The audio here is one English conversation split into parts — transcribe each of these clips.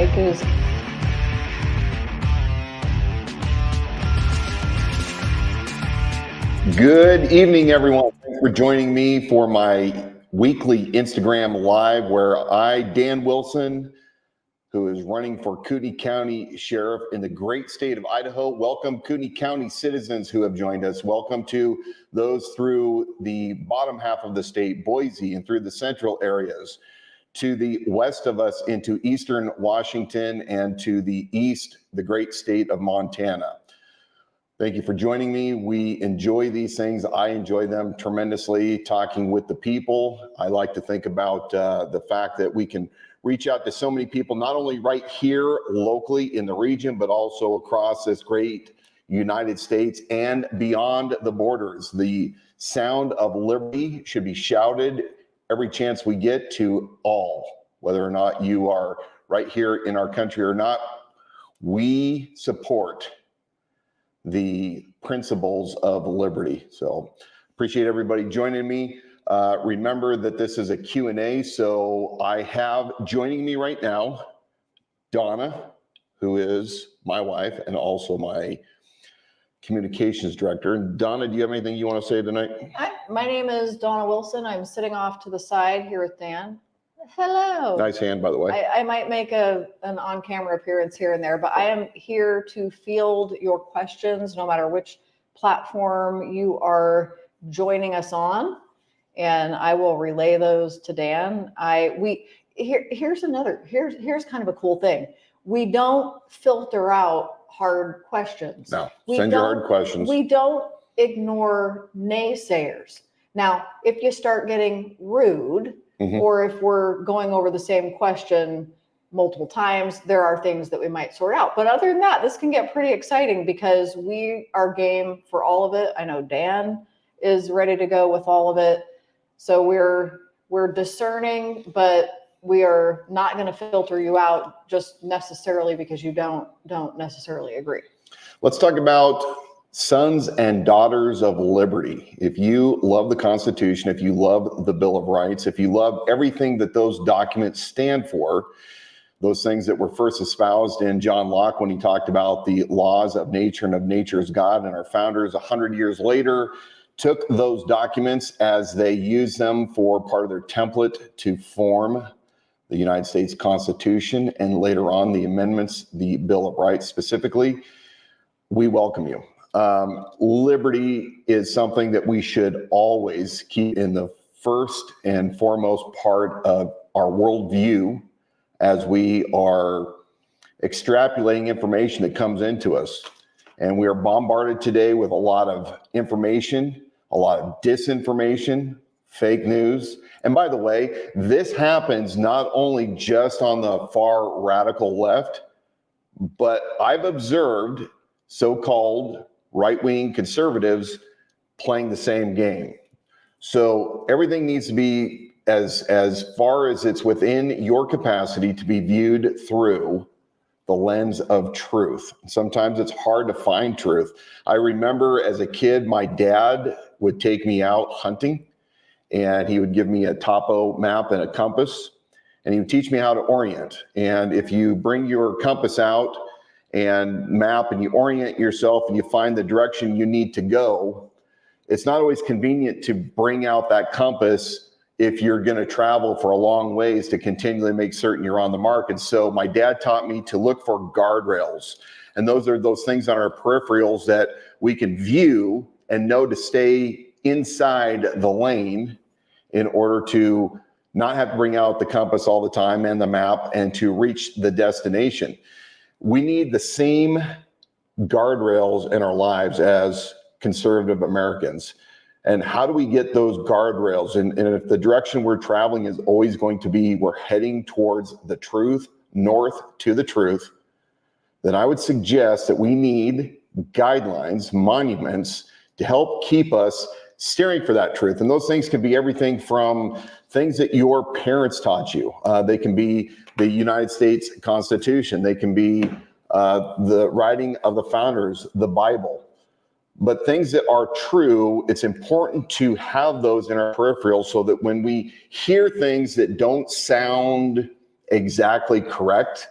Because Good evening, everyone. Thanks for joining me for my weekly Instagram Live where I, Dan Wilson, who is running for Kootenai County Sheriff in the great state of Idaho. Welcome, Kootenai County citizens who have joined us. Welcome to those through the bottom half of the state, Boise, and through the central areas, to the west of us into eastern Washington, and to the east, the great state of Montana. Thank you for joining me. We enjoy these things. I enjoy them tremendously, talking with the people. I like to think about the fact that we can reach out to so many people, not only right here locally in the region, but also across this great United States and beyond the borders. The sound of liberty should be shouted every chance we get to all, whether or not you are right here in our country or not. We support the principles of liberty. So appreciate everybody joining me. Remember that this is a Q&A, so I have joining me right now Donna, who is my wife and also my communications director. Donna, do you have anything you want to say tonight? Hi, my name is Donna Wilson. I'm sitting off to the side here with Dan. Hello. Nice hand, by the way. I might make an on-camera appearance here and there, but I am here to field your questions, no matter which platform you are joining us on, and I will relay those to Dan. Here's kind of a cool thing. We don't filter out hard questions. No, send your hard questions. We don't ignore naysayers. Now, if you start getting rude, or if we're going over the same question multiple times, there are things that we might sort out. But other than that, this can get pretty exciting because we are game for all of it. I know Dan is ready to go with all of it. So we're discerning, but we are not going to filter you out just necessarily because you don't necessarily agree. Let's talk about sons and daughters of liberty. If you love the Constitution, if you love the Bill of Rights, if you love everything that those documents stand for, those things that were first espoused in John Locke when he talked about the laws of nature and of nature's God, and our founders 100 years later took those documents as they used them for part of their template to form the United States Constitution, and later on the amendments, the Bill of Rights specifically, we welcome you. Liberty is something that we should always keep in the first and foremost part of our worldview as we are extrapolating information that comes into us. And we are bombarded today with a lot of information, a lot of disinformation, fake news. And by the way, this happens not only just on the far radical left, but I've observed so-called right-wing conservatives playing the same game. So everything needs to be as far as it's within your capacity to be viewed through the lens of truth. Sometimes it's hard to find truth. I remember as a kid, my dad would take me out hunting, and he would give me a topo map and a compass, and he would teach me how to orient. And if you bring your compass out and map and you orient yourself and you find the direction you need to go, it's not always convenient to bring out that compass if you're going to travel for a long ways to continually make certain you're on the mark. And so my dad taught me to look for guardrails. And those are those things on our peripherals that we can view and know to stay inside the lane in order to not have to bring out the compass all the time and the map and to reach the destination. We need the same guardrails in our lives as conservative Americans. And how do we get those guardrails? And if the direction we're traveling is always going to be we're heading towards the truth, north to the truth, then I would suggest that we need guidelines, monuments to help keep us steering for that truth. And those things can be everything from things that your parents taught you. They can be the United States Constitution. They can be the writing of the founders, the Bible. But things that are true, it's important to have those in our peripheral so that when we hear things that don't sound exactly correct,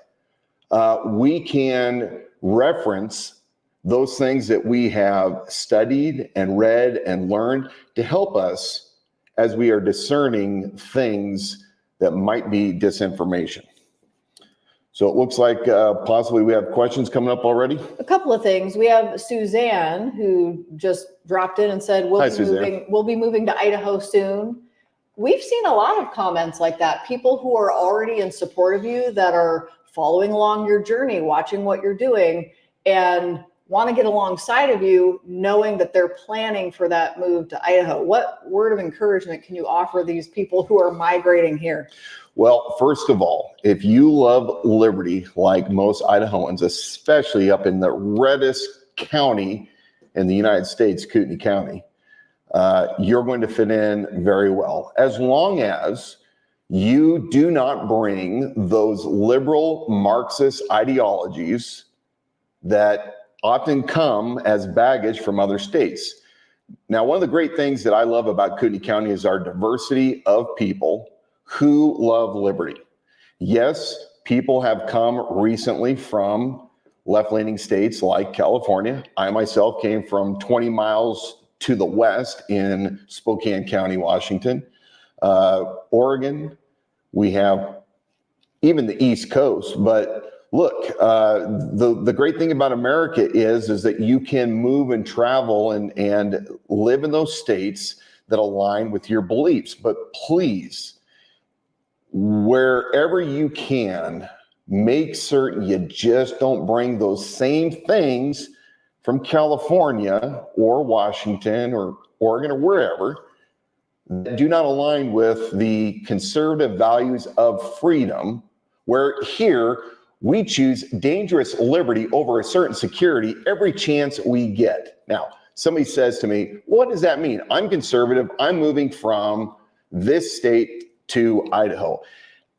we can reference those things that we have studied and read and learned to help us as we are discerning things that might be disinformation. So it looks like possibly we have questions coming up already. A couple of things. We have Suzanne who just dropped in and said, we'll be moving to Idaho soon. We've seen a lot of comments like that. People who are already in support of you, that are following along your journey, watching what you're doing, and want to get alongside of you, knowing that they're planning for that move to Idaho. What word of encouragement can you offer these people who are migrating here? Well, first of all, if you love liberty, like most Idahoans, especially up in the reddest county in the United States, Kootenai County, you're going to fit in very well, as long as you do not bring those liberal Marxist ideologies that often come as baggage from other states. Now, one of the great things that I love about Kootenai County is our diversity of people who love liberty. Yes, people have come recently from left-leaning states like California. I myself came from 20 miles to the west in Spokane County, Washington, Oregon. We have even the East Coast. But look, the great thing about America is that you can move and travel and live in those states that align with your beliefs. But please, wherever you can, make certain you just don't bring those same things from California or Washington or Oregon or wherever that do not align with the conservative values of freedom, where here we choose dangerous liberty over a certain security every chance we get. Now, somebody says to me, what does that mean? I'm conservative. I'm moving from this state to Idaho.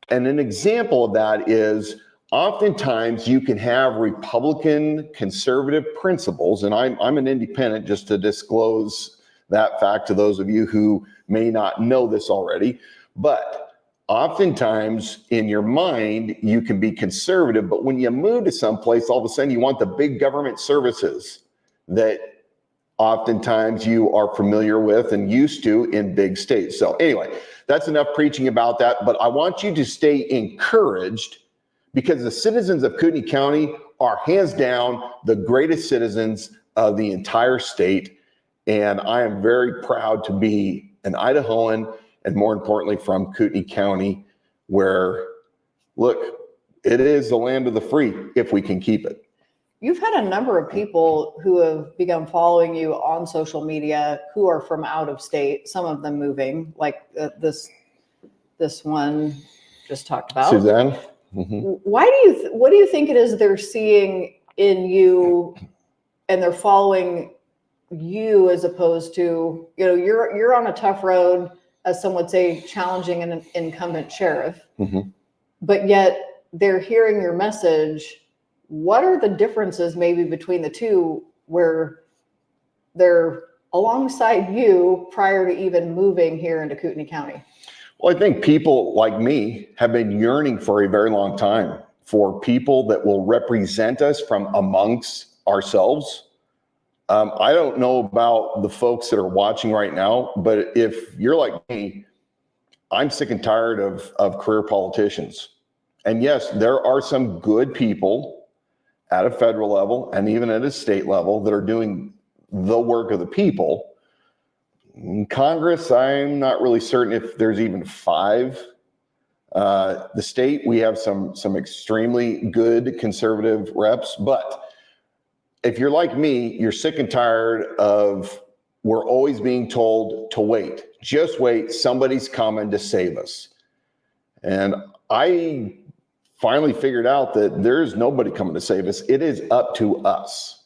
And an example of that is oftentimes you can have Republican conservative principles, and I'm an independent, just to disclose that fact to those of you who may not know this already. But oftentimes in your mind, you can be conservative, but when you move to someplace, all of a sudden you want the big government services that oftentimes you are familiar with and used to in big states. So anyway, that's enough preaching about that, but I want you to stay encouraged, because the citizens of Kootenai County are hands down the greatest citizens of the entire state. And I am very proud to be an Idahoan, and more importantly from Kootenai County, where, look, it is the land of the free if we can keep it. You've had a number of people who have begun following you on social media who are from out of state, some of them moving, like this one just talked about. Suzanne? Mm-hmm. What do you think it is they're seeing in you, and they're following you as opposed to, you're on a tough road, as some would say, challenging an incumbent sheriff, mm-hmm. but yet they're hearing your message. What are the differences maybe between the two, where they're alongside you prior to even moving here into Kootenai County? Well, I think people like me have been yearning for a very long time for people that will represent us from amongst ourselves. I don't know about the folks that are watching right now, but if you're like me, I'm sick and tired of career politicians. And yes, there are some good people at a federal level and even at a state level that are doing the work of the people. In Congress, I'm not really certain if there's even 5. The state, we have some extremely good conservative reps, but if you're like me, you're sick and tired of, we're always being told to wait. Just wait, somebody's coming to save us. And I finally figured out that there's nobody coming to save us. It is up to us.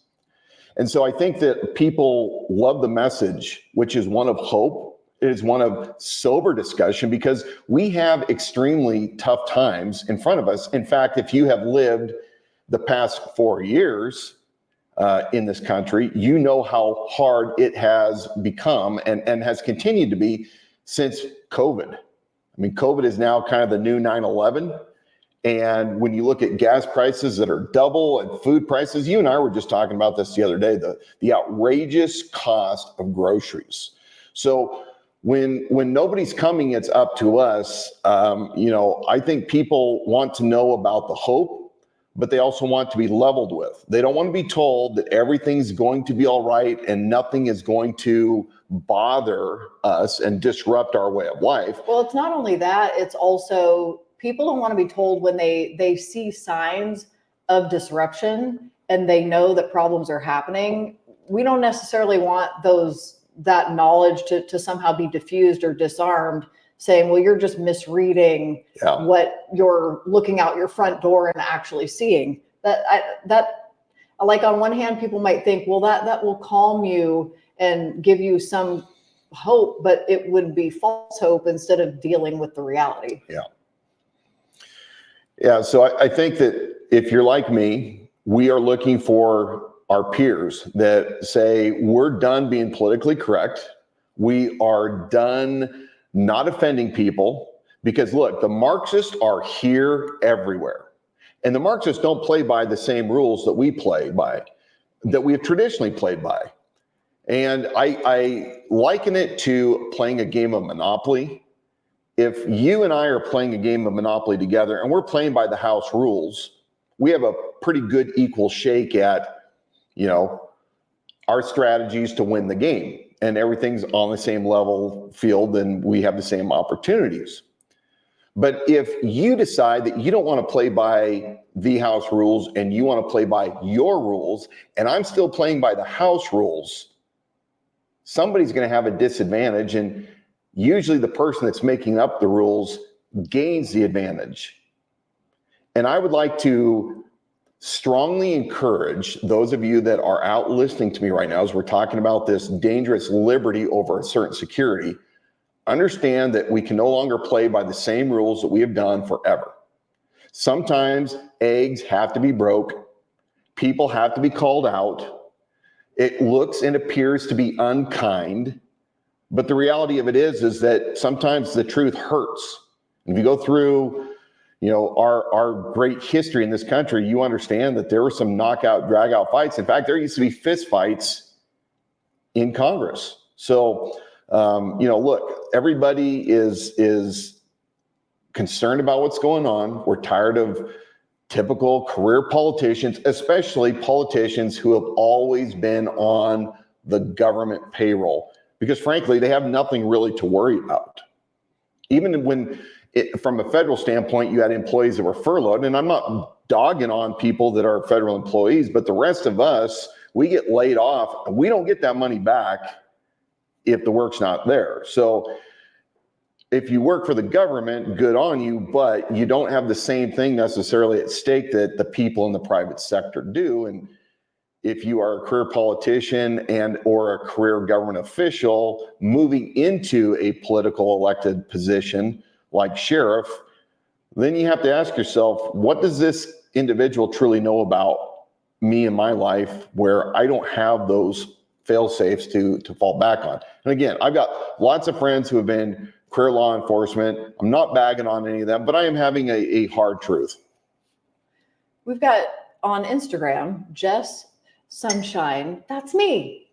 And so I think that people love the message, which is one of hope. It is one of sober discussion, because we have extremely tough times in front of us. In fact, if you have lived the past 4 years in this country, you know how hard it has become and has continued to be since COVID. I mean, COVID is now kind of the new 9/11. And when you look at gas prices that are double and food prices, you and I were just talking about this the other day, the outrageous cost of groceries. So when nobody's coming, it's up to us. I think people want to know about the hope, but they also want to be leveled with. They don't want to be told that everything's going to be all right and nothing is going to bother us and disrupt our way of life. Well, it's not only that, it's also people don't want to be told when they see signs of disruption and they know that problems are happening. We don't necessarily want that knowledge to somehow be diffused or disarmed, saying, well, you're just misreading what you're looking out your front door and actually seeing. That like on one hand, people might think, well, that will calm you and give you some hope, but it would be false hope instead of dealing with the reality. Yeah. So I think that if you're like me, we are looking for our peers that say, we're done being politically correct. We are done not offending people, because look, the Marxists are here everywhere. And the Marxists don't play by the same rules that we play by, that we have traditionally played by. And I liken it to playing a game of Monopoly. If you and I are playing a game of Monopoly together and we're playing by the house rules, we have a pretty good equal shake at, our strategies to win the game, and everything's on the same level field and we have the same opportunities. But if you decide that you don't want to play by the house rules and you want to play by your rules, and I'm still playing by the house rules, somebody's going to have a disadvantage, and usually the person that's making up the rules gains the advantage. And I would like to strongly encourage those of you that are out listening to me right now, as we're talking about this dangerous liberty over a certain security, understand that we can no longer play by the same rules that we have done forever. Sometimes eggs have to be broke. People have to be called out. It looks and appears to be unkind, but the reality of it is that sometimes the truth hurts. If you go through, our great history in this country, you understand that there were some knockout, drag out fights. In fact, there used to be fist fights in Congress. So, look, everybody is concerned about what's going on. We're tired of typical career politicians, especially politicians who have always been on the government payroll, because frankly, they have nothing really to worry about. Even when, from a federal standpoint, you had employees that were furloughed, and I'm not dogging on people that are federal employees, but the rest of us, we get laid off and we don't get that money back if the work's not there. So if you work for the government, good on you, but you don't have the same thing necessarily at stake that the people in the private sector do. And if you are a career politician and or a career government official moving into a political elected position like sheriff, then you have to ask yourself, what does this individual truly know about me and my life where I don't have those fail safes to fall back on? And again, I've got lots of friends who have been career law enforcement. I'm not bagging on any of them, but I am having a hard truth. We've got on Instagram, Jess Sunshine, that's me.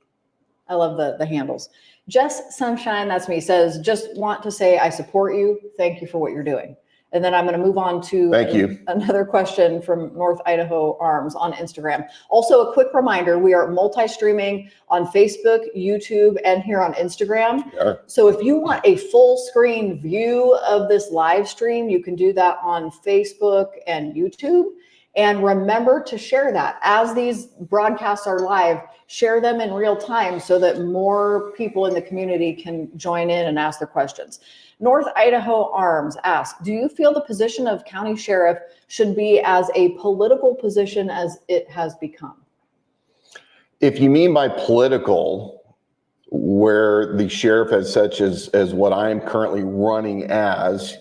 I love the handles. Jess Sunshine, that's me, says, just want to say I support you. Thank you for what you're doing. And then I'm going to move on to another question from North Idaho Arms on Instagram. Also, a quick reminder, we are multi-streaming on Facebook, YouTube, and here on Instagram. Yeah. So if you want a full screen view of this live stream, you can do that on Facebook and YouTube. And remember to share that. As these broadcasts are live, share them in real time so that more people in the community can join in and ask their questions. North Idaho Arms asks, do you feel the position of county sheriff should be as a political position as it has become? If you mean by political, where the sheriff as such as what I am currently running as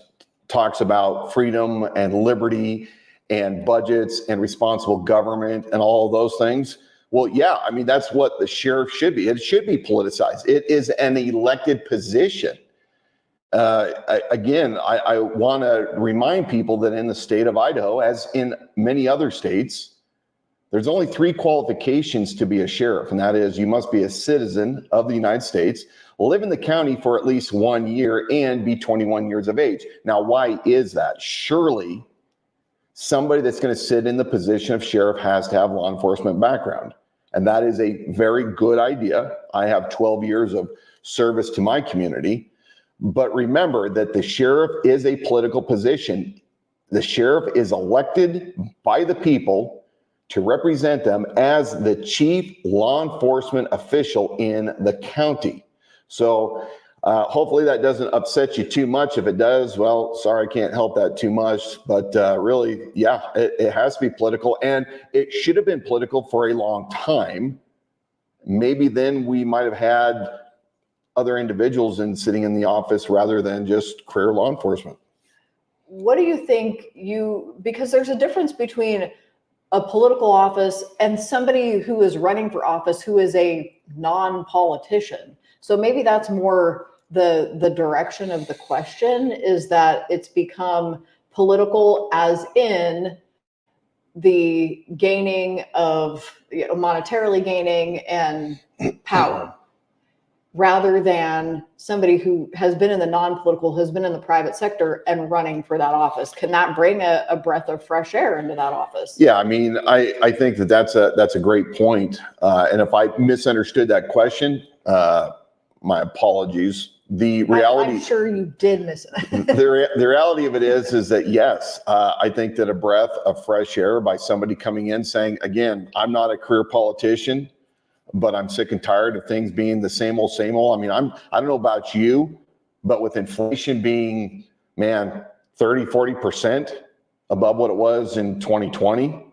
talks about freedom and liberty and budgets and responsible government and all of those things, well, yeah, I mean, that's what the sheriff should be. It should be politicized. It is an elected position. I want to remind people that in the state of Idaho, as in many other states, there's only 3 qualifications to be a sheriff, and that is you must be a citizen of the United States, live in the county for at least 1 year, and be 21 years of age. Now, why is that? Surely somebody that's going to sit in the position of sheriff has to have law enforcement background. And that is a very good idea. I have 12 years of service to my community. But remember that the sheriff is a political position. The sheriff is elected by the people to represent them as the chief law enforcement official in the county. So hopefully that doesn't upset you too much. If it does, well, sorry, I can't help that too much. But really, yeah, it has to be political, and it should have been political for a long time. Maybe then we might have had other individuals sitting in the office rather than just career law enforcement. What do you think because there's a difference between a political office and somebody who is running for office who is a non-politician. So maybe that's more the direction of the question, is that it's become political as in the gaining of, monetarily gaining and power, rather than somebody who has been in the non-political, has been in the private sector and running for that office. Can that bring a breath of fresh air into that office? Yeah, I mean, I think that's a great point. And if I misunderstood that question, my apologies. The reality, I'm sure you did miss it. the reality of it is that yes, I think that a breath of fresh air by somebody coming in saying, again, I'm not a career politician, but I'm sick and tired of things being the same old, same old. I mean, I don't know about you, but with inflation being, 30-40% above what it was in 2020,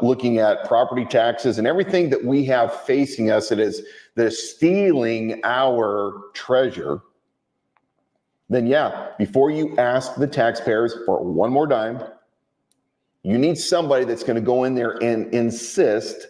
looking at property taxes and everything that we have facing us that is stealing our treasure, then yeah, before you ask the taxpayers for one more dime, you need somebody that's going to go in there and insist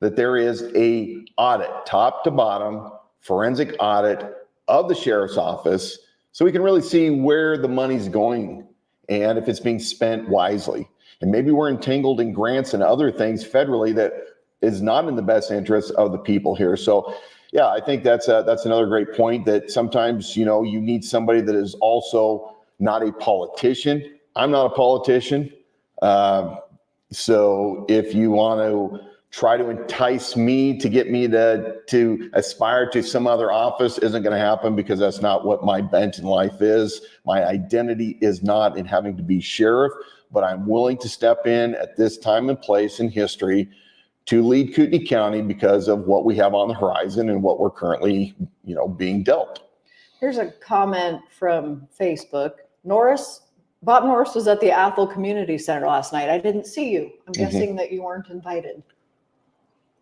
that there is a audit, top to bottom, forensic audit of the sheriff's office, so we can really see where the money's going and if it's being spent wisely. And maybe we're entangled in grants and other things federally that is not in the best interest of the people here. So yeah, I think that's another great point, that sometimes, you need somebody that is also not a politician. I'm not a politician. So if you want to try to entice me to get me to aspire to some other office, isn't going to happen, because that's not what my bent in life is. My identity is not in having to be sheriff, but I'm willing to step in at this time and place in history to lead Kootenai County because of what we have on the horizon and what we're currently, being dealt. Here's a comment from Facebook. Bob Norris was at the Athol Community Center last night. I didn't see you. I'm guessing that you weren't invited.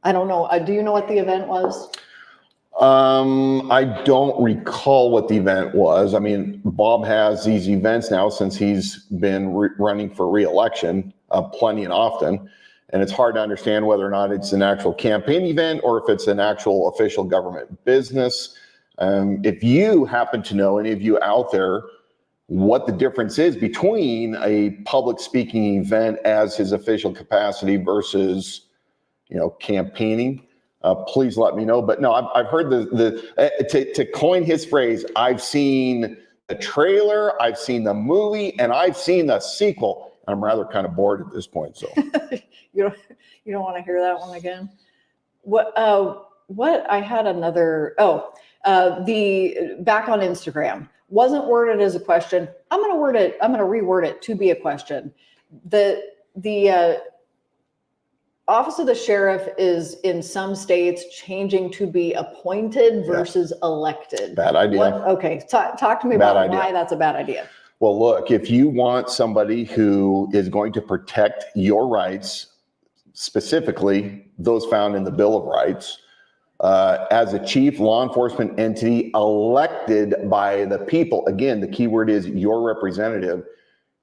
I don't know. Do you know what the event was? I don't recall what the event was. I mean, Bob has these events now since he's been running for re-election plenty and often. And it's hard to understand whether or not it's an actual campaign event or if it's an actual official government business. If you happen to know, any of you out there, what the difference is between a public speaking event as his official capacity versus, campaigning, please let me know. But no, I've heard to coin his phrase, I've seen the trailer, I've seen the movie, and I've seen the sequel. I'm rather kind of bored at this point. So you don't want to hear that one again. What I had another, the back on Instagram wasn't worded as a question. I'm going to reword it to be a question. The Office of the Sheriff is in some states changing to be appointed versus elected. Bad idea. Okay. Talk to me about why that's a bad idea. Well, look, if you want somebody who is going to protect your rights, specifically those found in the Bill of Rights, as a chief law enforcement entity elected by the people, again, the key word is your representative,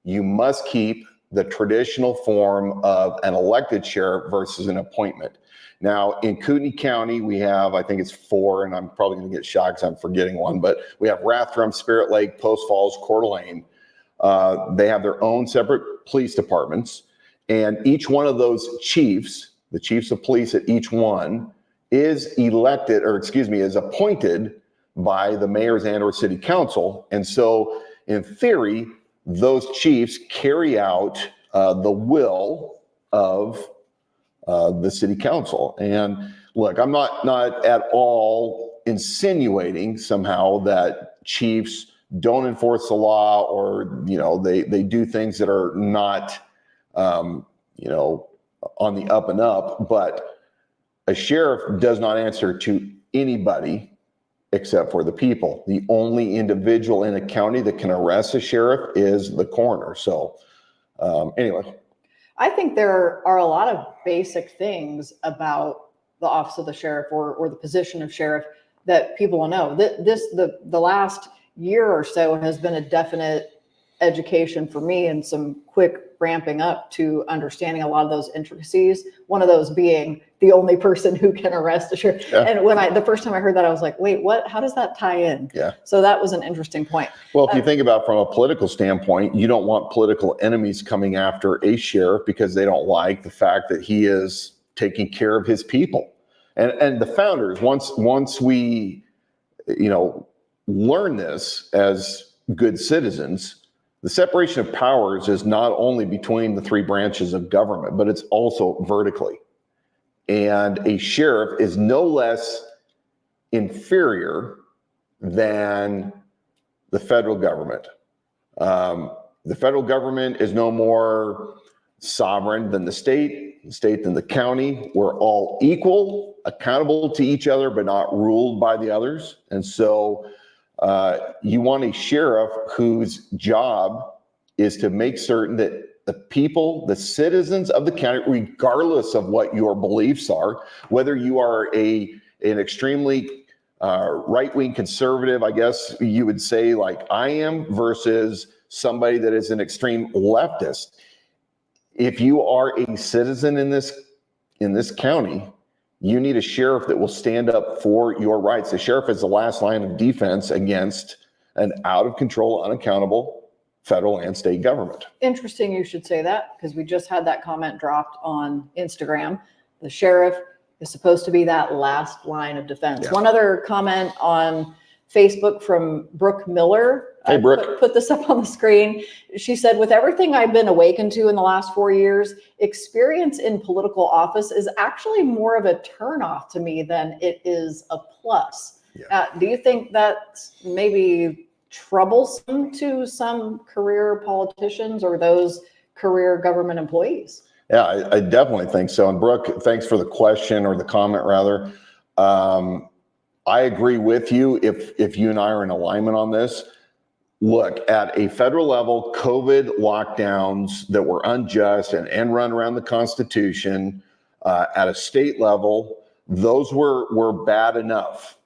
you must keep the traditional form of an elected sheriff versus an appointment. Now, in Kootenai County, we have, I think it's 4, and I'm probably going to get shot because I'm forgetting one, but we have Rathdrum, Spirit Lake, Post Falls, Coeur d'Alene. They have their own separate police departments, and each one of those chiefs, the chiefs of police at each one, is appointed by the mayors and or city council. And so in theory, those chiefs carry out the will of the city council. And look, I'm not at all insinuating somehow that chiefs don't enforce the law, or, you know, they do things that are not, you know, on the up and up, but a sheriff does not answer to anybody except for the people. The only individual in a county that can arrest a sheriff is the coroner. So anyway. I think there are a lot of basic things about the office of the sheriff or the position of sheriff that people will know. The last year or so has been a definite education for me and some quick ramping up to understanding a lot of those intricacies. One of those being the only person who can arrest a sheriff. Yeah. And when the first time I heard that, I was like, wait, what? How does that tie in? Yeah. So that was an interesting point. Well, if you think about from a political standpoint, you don't want political enemies coming after a sheriff because they don't like the fact that he is taking care of his people. And the founders, once we, you know, learn this as good citizens, the separation of powers is not only between the 3 branches of government, but it's also vertically. And a sheriff is no less inferior than the federal government. The federal government is no more sovereign than the state than the county. We're all equal, accountable to each other, but not ruled by the others. And so you want a sheriff whose job is to make certain that the people, the citizens of the county, regardless of what your beliefs are, whether you are an extremely right-wing conservative, I guess you would say, like I am, versus somebody that is an extreme leftist. If you are a citizen in this county, you need a sheriff that will stand up for your rights. The sheriff is the last line of defense against an out-of-control, unaccountable federal and state government. Interesting you should say that, because we just had that comment dropped on Instagram. The sheriff is supposed to be that last line of defense. Yeah. One other comment on Facebook from Brooke Miller. Hey, Brooke. Put this up on the screen. She said, with everything I've been awakened to in the last 4 years, experience in political office is actually more of a turnoff to me than it is a plus. Yeah. Do you think that's maybe troublesome to some career politicians or those career government employees? Yeah, I definitely think so. And Brooke, thanks for the question, or the comment rather. I agree with you if you and I are in alignment on this. Look, at a federal level, COVID lockdowns that were unjust and run around the Constitution, at a state level, those were bad enough.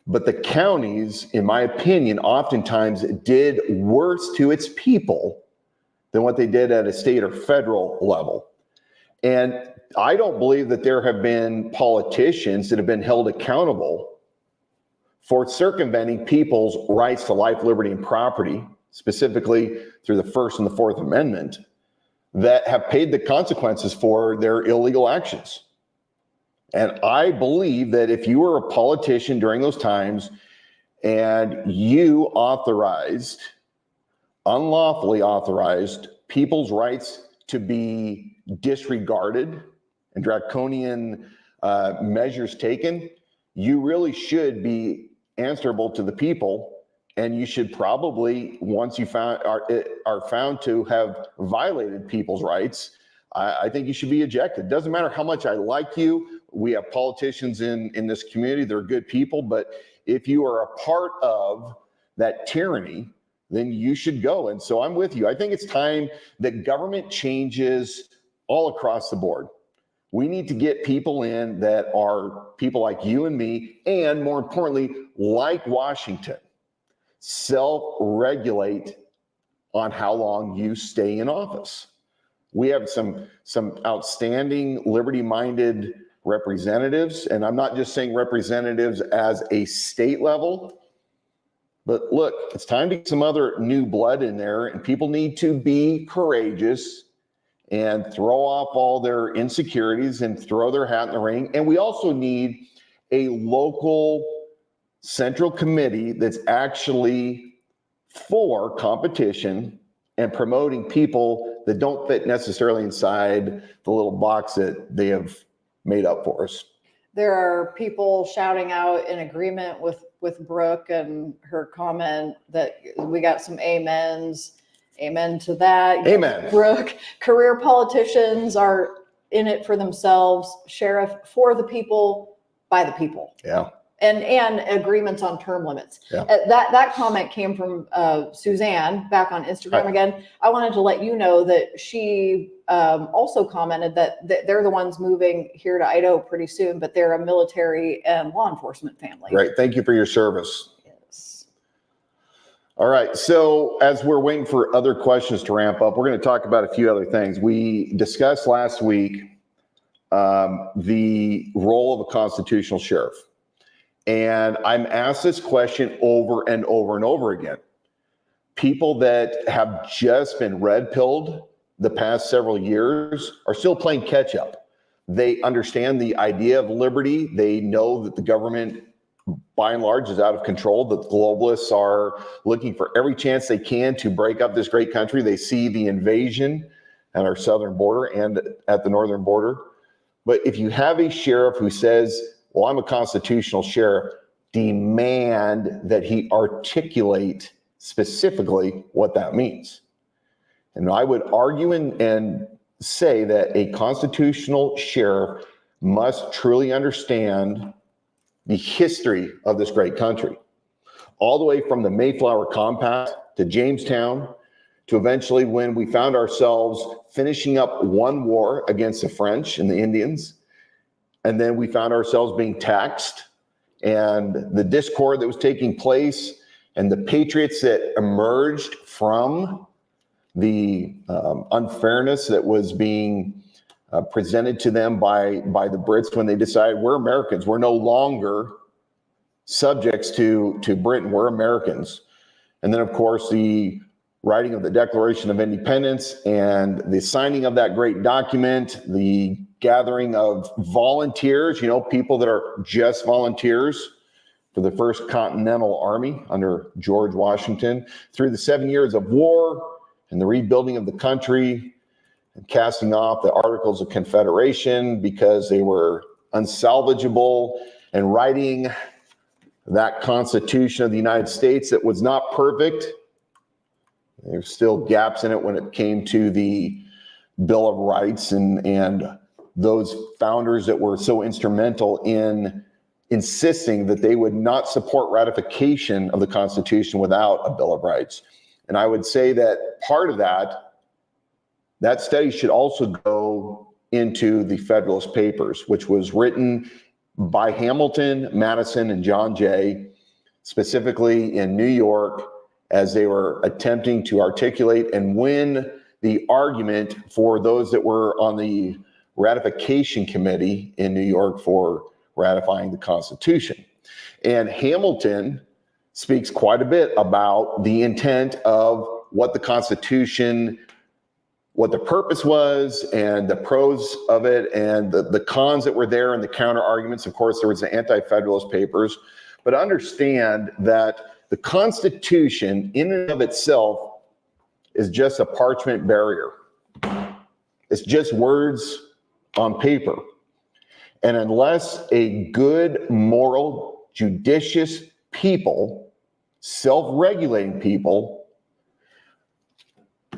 But the counties, in my opinion, oftentimes did worse to its people than what they did at a state or federal level. And I don't believe that there have been politicians that have been held accountable for circumventing people's rights to life, liberty, and property, specifically through the First and the Fourth Amendment, that have paid the consequences for their illegal actions. And I believe that if you were a politician during those times and you unlawfully authorized people's rights to be disregarded and draconian measures taken, you really should be answerable to the people. And you should probably, once you are found to have violated people's rights, I think you should be ejected. Doesn't matter how much I like you. We have politicians in this community. They're good people. But if you are a part of that tyranny, then you should go. And so I'm with you. I think it's time that government changes all across the board. We need to get people in that are people like you and me, and more importantly, like Washington, self-regulate on how long you stay in office. We have some outstanding liberty-minded representatives, and I'm not just saying representatives as a state level, but look, it's time to get some other new blood in there, and people need to be courageous and throw off all their insecurities and throw their hat in the ring. And we also need a local central committee that's actually for competition and promoting people that don't fit necessarily inside the little box that they have made up for us. There are people shouting out in agreement with Brooke and her comment that we got some amens. Amen to that. Amen. Brooke, career politicians are in it for themselves. Sheriff, for the people, by the people. Yeah. And agreements on term limits. Yeah. That comment came from Suzanne back on Instagram again. I wanted to let you know that she also commented that they're the ones moving here to Idaho pretty soon, but they're a military and law enforcement family. Great. Thank you for your service. Yes. All right. So as we're waiting for other questions to ramp up, we're going to talk about a few other things. We discussed last week the role of a constitutional sheriff. And I'm asked this question over and over and over again. People that have just been red-pilled the past several years are still playing catch up. They understand the idea of liberty. They know that the government, by and large, is out of control, that the globalists are looking for every chance they can to break up this great country. They see the invasion at our southern border and at the northern border. But if you have a sheriff who says, well, I'm a constitutional sheriff, demand that he articulate specifically what that means. And I would argue and say that a constitutional sheriff must truly understand the history of this great country, all the way from the Mayflower Compact to Jamestown, to eventually when we found ourselves finishing up one war against the French and the Indians. And then we found ourselves being taxed, and the discord that was taking place and the patriots that emerged from the unfairness that was being presented to them by the Brits when they decided we're Americans. We're no longer subjects to Britain. We're Americans. And then, of course, the writing of the Declaration of Independence and the signing of that great document, the gathering of volunteers, people that are just volunteers for the First Continental Army under George Washington, through the 7 years of war and the rebuilding of the country and casting off the Articles of Confederation because they were unsalvageable, and writing that Constitution of the United States that was not perfect. There's still gaps in it when it came to the Bill of Rights and those founders that were so instrumental in insisting that they would not support ratification of the Constitution without a Bill of Rights. And I would say that part of that study should also go into the Federalist Papers, which was written by Hamilton, Madison, and John Jay, specifically in New York, as they were attempting to articulate and win the argument for those that were on the ratification committee in New York for ratifying the Constitution. And Hamilton speaks quite a bit about the intent of what the Constitution, what the purpose was, and the pros of it, and the cons that were there, and the counter arguments. Of course, there was the Anti-Federalist Papers. But understand that the Constitution in and of itself is just a parchment barrier. It's just words on paper. And unless a good, moral, judicious people, self-regulating people,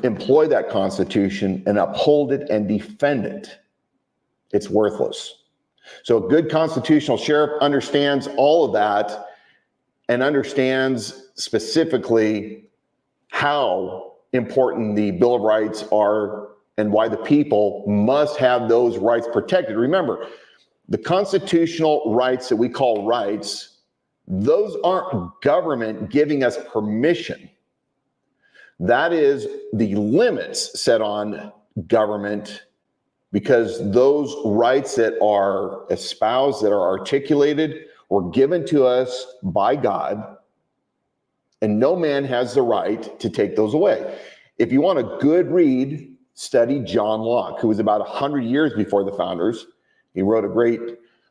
employ that Constitution and uphold it and defend it, it's worthless. So a good constitutional sheriff understands all of that and understands specifically how important the Bill of Rights are and why the people must have those rights protected. Remember, the constitutional rights that we call rights, those aren't government giving us permission. That is the limits set on government, because those rights that are espoused, that are articulated, were given to us by God, and no man has the right to take those away. If you want a good read, study John Locke, who was about 100 years before the founders. He wrote a great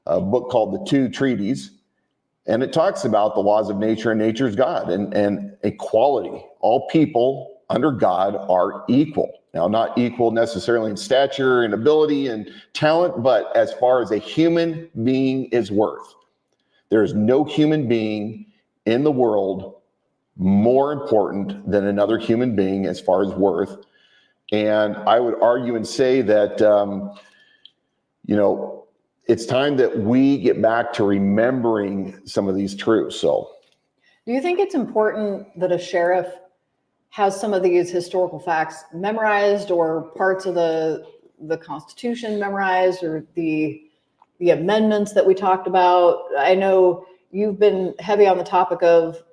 book called The Two Treaties, and it talks about the laws of nature and nature's God and equality. All people under God are equal. Now, not equal necessarily in stature and ability and talent, but as far as a human being is worth. There is no human being in the world more important than another human being as far as worth. And I would argue and say that, it's time that we get back to remembering some of these truths. So, do you think it's important that a sheriff has some of these historical facts memorized, or parts of the Constitution memorized, or the amendments that we talked about? I know you've been heavy on the topic of,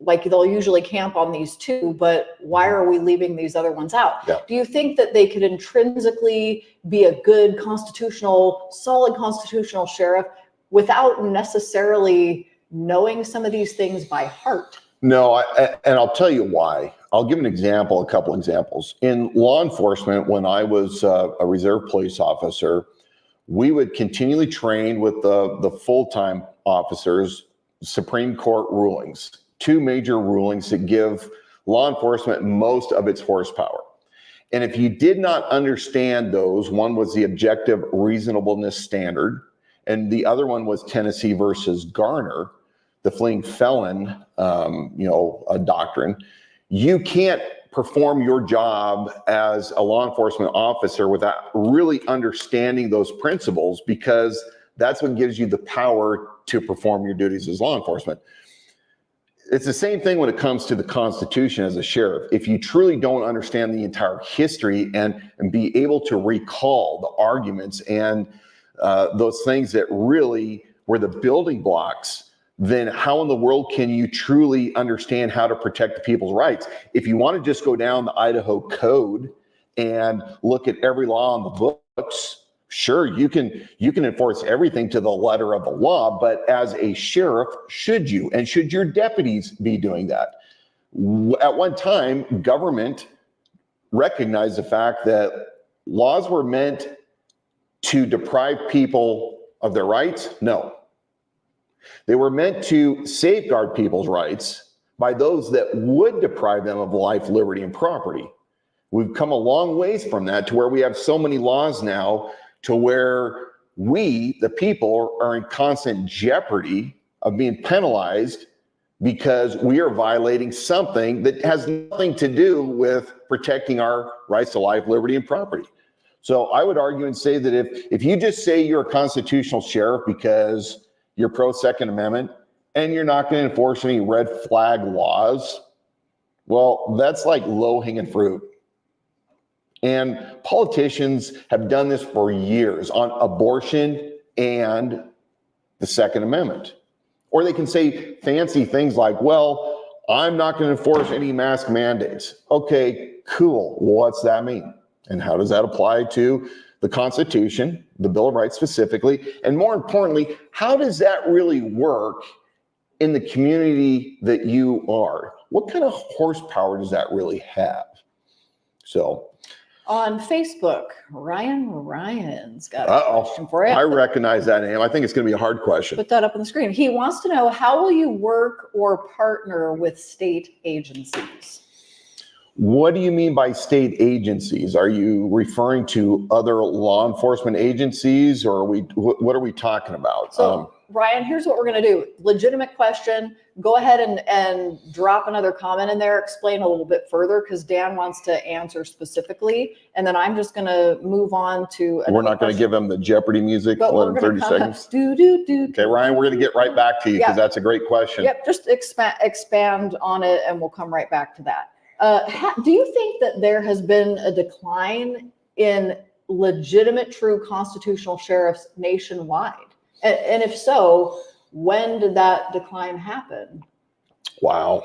like, they'll usually camp on these two, but why are we leaving these other ones out? Yeah. Do you think that they could intrinsically be a good solid constitutional sheriff without necessarily knowing some of these things by heart? No, and I'll tell you why. I'll give a couple examples. In law enforcement, when I was a reserve police officer, we would continually train with the full-time officers, Supreme Court rulings, two major rulings that give law enforcement most of its horsepower. And if you did not understand those, one was the objective reasonableness standard, and the other one was Tennessee versus Garner, the fleeing felon, a doctrine. You can't perform your job as a law enforcement officer without really understanding those principles, because that's what gives you the power to perform your duties as law enforcement. It's the same thing when it comes to the Constitution as a sheriff. If you truly don't understand the entire history and be able to recall the arguments and those things that really were the building blocks, then how in the world can you truly understand how to protect the people's rights? If you want to just go down the Idaho Code and look at every law on the books, sure, you can enforce everything to the letter of the law, but as a sheriff, should you? And should your deputies be doing that? At one time, government recognized the fact that laws were meant to deprive people of their rights? No. They were meant to safeguard people's rights by those that would deprive them of life, liberty, and property. We've come a long ways from that to where we have so many laws now to where we, the people, are in constant jeopardy of being penalized because we are violating something that has nothing to do with protecting our rights to life, liberty, and property. So I would argue and say that if you just say you're a constitutional sheriff because you're pro Second Amendment and you're not going to enforce any red flag laws, well, that's like low-hanging fruit. And politicians have done this for years on abortion and the Second Amendment. Or they can say fancy things like, well, I'm not going to enforce any mask mandates. Okay, cool. What's that mean? And how does that apply to the Constitution, the Bill of Rights specifically? And more importantly, how does that really work in the community that you are? What kind of horsepower does that really have? So, on Facebook, Ryan's got a question for you. I recognize that name. I think it's going to be a hard question. Put that up on the screen. He wants to know, how will you work or partner with state agencies? What do you mean by state agencies? Are you referring to other law enforcement agencies, or what are we talking about? So, Ryan, here's what we're going to do. Legitimate question. Go ahead and drop another comment in there. Explain a little bit further, because Dan wants to answer specifically. And then I'm just going to move on to. We're not going to give him the Jeopardy music. But Let him 30 seconds. Okay, Ryan, we're going to get right back to you because that's a great question. Yep, just expand on it and we'll come right back to that. Do you think that there has been a decline in legitimate, true constitutional sheriffs nationwide? And if so, when did that decline happen? Wow.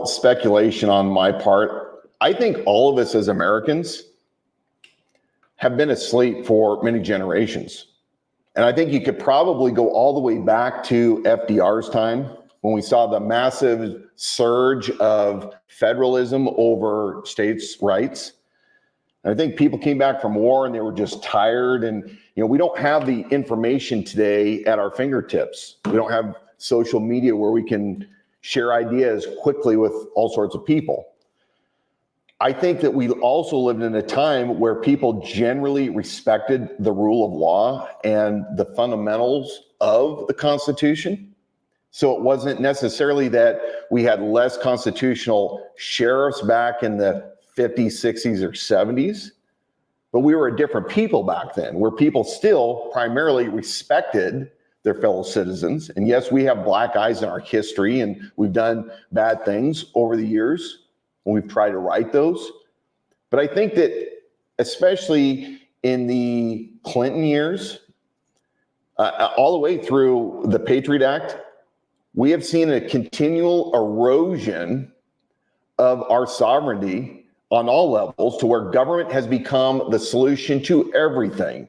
speculation on my part. I think all of us as Americans have been asleep for many generations. And I think you could probably go all the way back to FDR's time when we saw the massive surge of federalism over states' rights. And I think people came back from war and they were just tired. And, we don't have the information today at our fingertips. We don't have social media where we can share ideas quickly with all sorts of people. I think that we also lived in a time where people generally respected the rule of law and the fundamentals of the Constitution. So it wasn't necessarily that we had less constitutional sheriffs back in the 50s, 60s, or 70s, but we were a different people back then, where people still primarily respected their fellow citizens. And yes, we have black eyes in our history and we've done bad things over the years. And we've tried to right those. But I think that especially in the Clinton years, all the way through the Patriot Act, we have seen a continual erosion of our sovereignty on all levels to where government has become the solution to everything.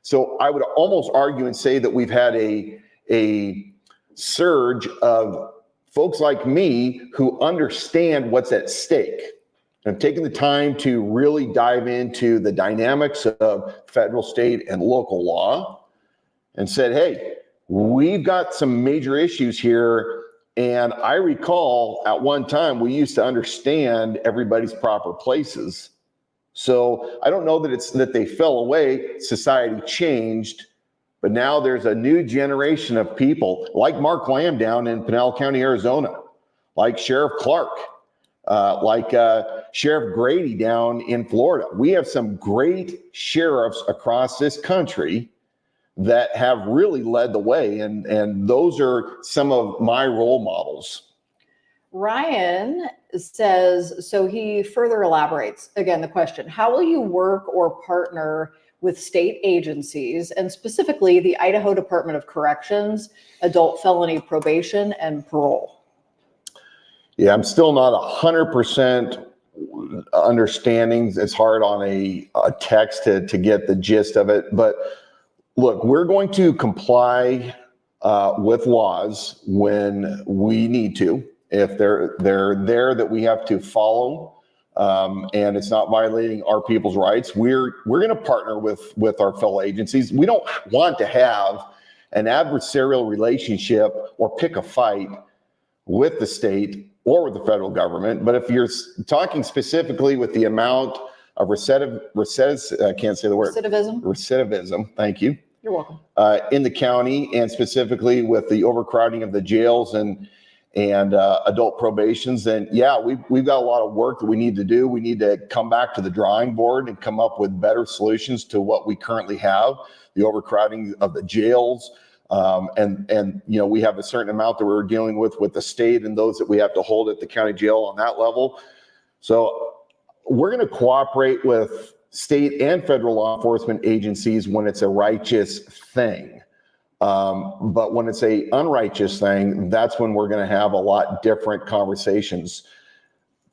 So I would almost argue and say that we've had a surge of folks like me who understand what's at stake. And have taken the time to really dive into the dynamics of federal, state, and local law and said, hey, we've got some major issues here. And I recall at one time we used to understand everybody's proper places. So I don't know that it's that they fell away, society changed. But now there's a new generation of people like Mark Lamb down in Pinal County, Arizona, like Sheriff Clark, like Sheriff Grady down in Florida. We have some great sheriffs across this country that have really led the way. And those are some of my role models. Ryan says, so he further elaborates, again, the question, how will you work or partner with state agencies, and specifically the Idaho Department of Corrections, adult felony probation, and parole? Yeah, I'm still not 100% understanding. It's hard on a text to get the gist of it. But look, we're going to comply with laws when we need to. If they're there that we have to follow, and it's not violating our people's rights, we're going to partner with our fellow agencies. We don't want to have an adversarial relationship or pick a fight with the state or with the federal government. But if you're talking specifically with the amount of recidivism, thank you. You're welcome. In the county, and specifically with the overcrowding of the jails and adult probations, then yeah, we've got a lot of work that we need to do. We need to come back to the drawing board and come up with better solutions to what we currently have, the overcrowding of the jails. And we have a certain amount that we're dealing with the state and those that we have to hold at the county jail on that level. So we're going to cooperate with state and federal law enforcement agencies when it's a righteous thing. But when it's a unrighteous thing, that's when we're going to have a lot different conversations.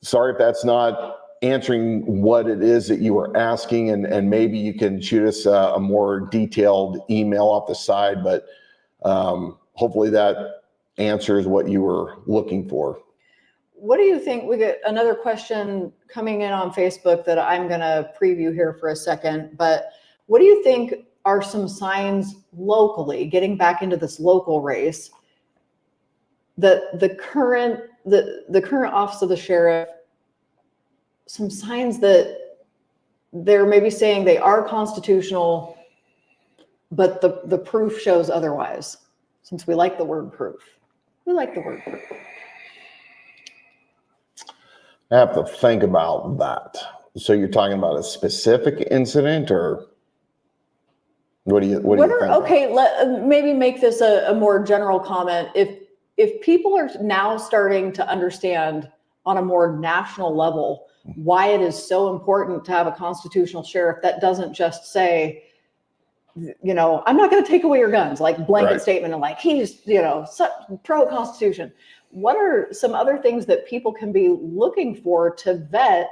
Sorry if that's not answering what it is that you were asking, and maybe you can shoot us a more detailed email off the side, but hopefully that answers what you were looking for. What do you think? We get another question coming in on Facebook that I'm going to preview here for a second, but what do you think are some signs locally, getting back into this local race, that the current office of the sheriff, some signs that they're maybe saying they are constitutional, but the proof shows otherwise, since we like the word proof. We like the word proof. I have to think about that. So you're talking about a specific incident, or what do you think? Okay, maybe make this a more general comment. If people are now starting to understand on a more national level why it is so important to have a constitutional sheriff that doesn't just say, I'm not going to take away your guns, like blanket Right. statement, and like he's pro-Constitution. what are some other things that people can be looking for to vet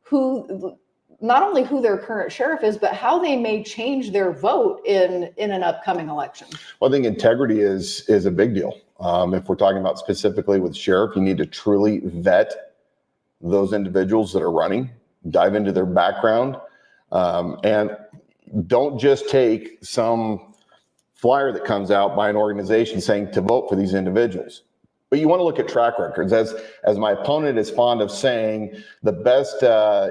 who, not only who their current sheriff is, but how they may change their vote in an upcoming election? Well, I think integrity is a big deal. If we're talking about specifically with sheriff, you need to truly vet those individuals that are running, dive into their background, and don't just take some flyer that comes out by an organization saying to vote for these individuals. But you want to look at track records. As my opponent is fond of saying, the best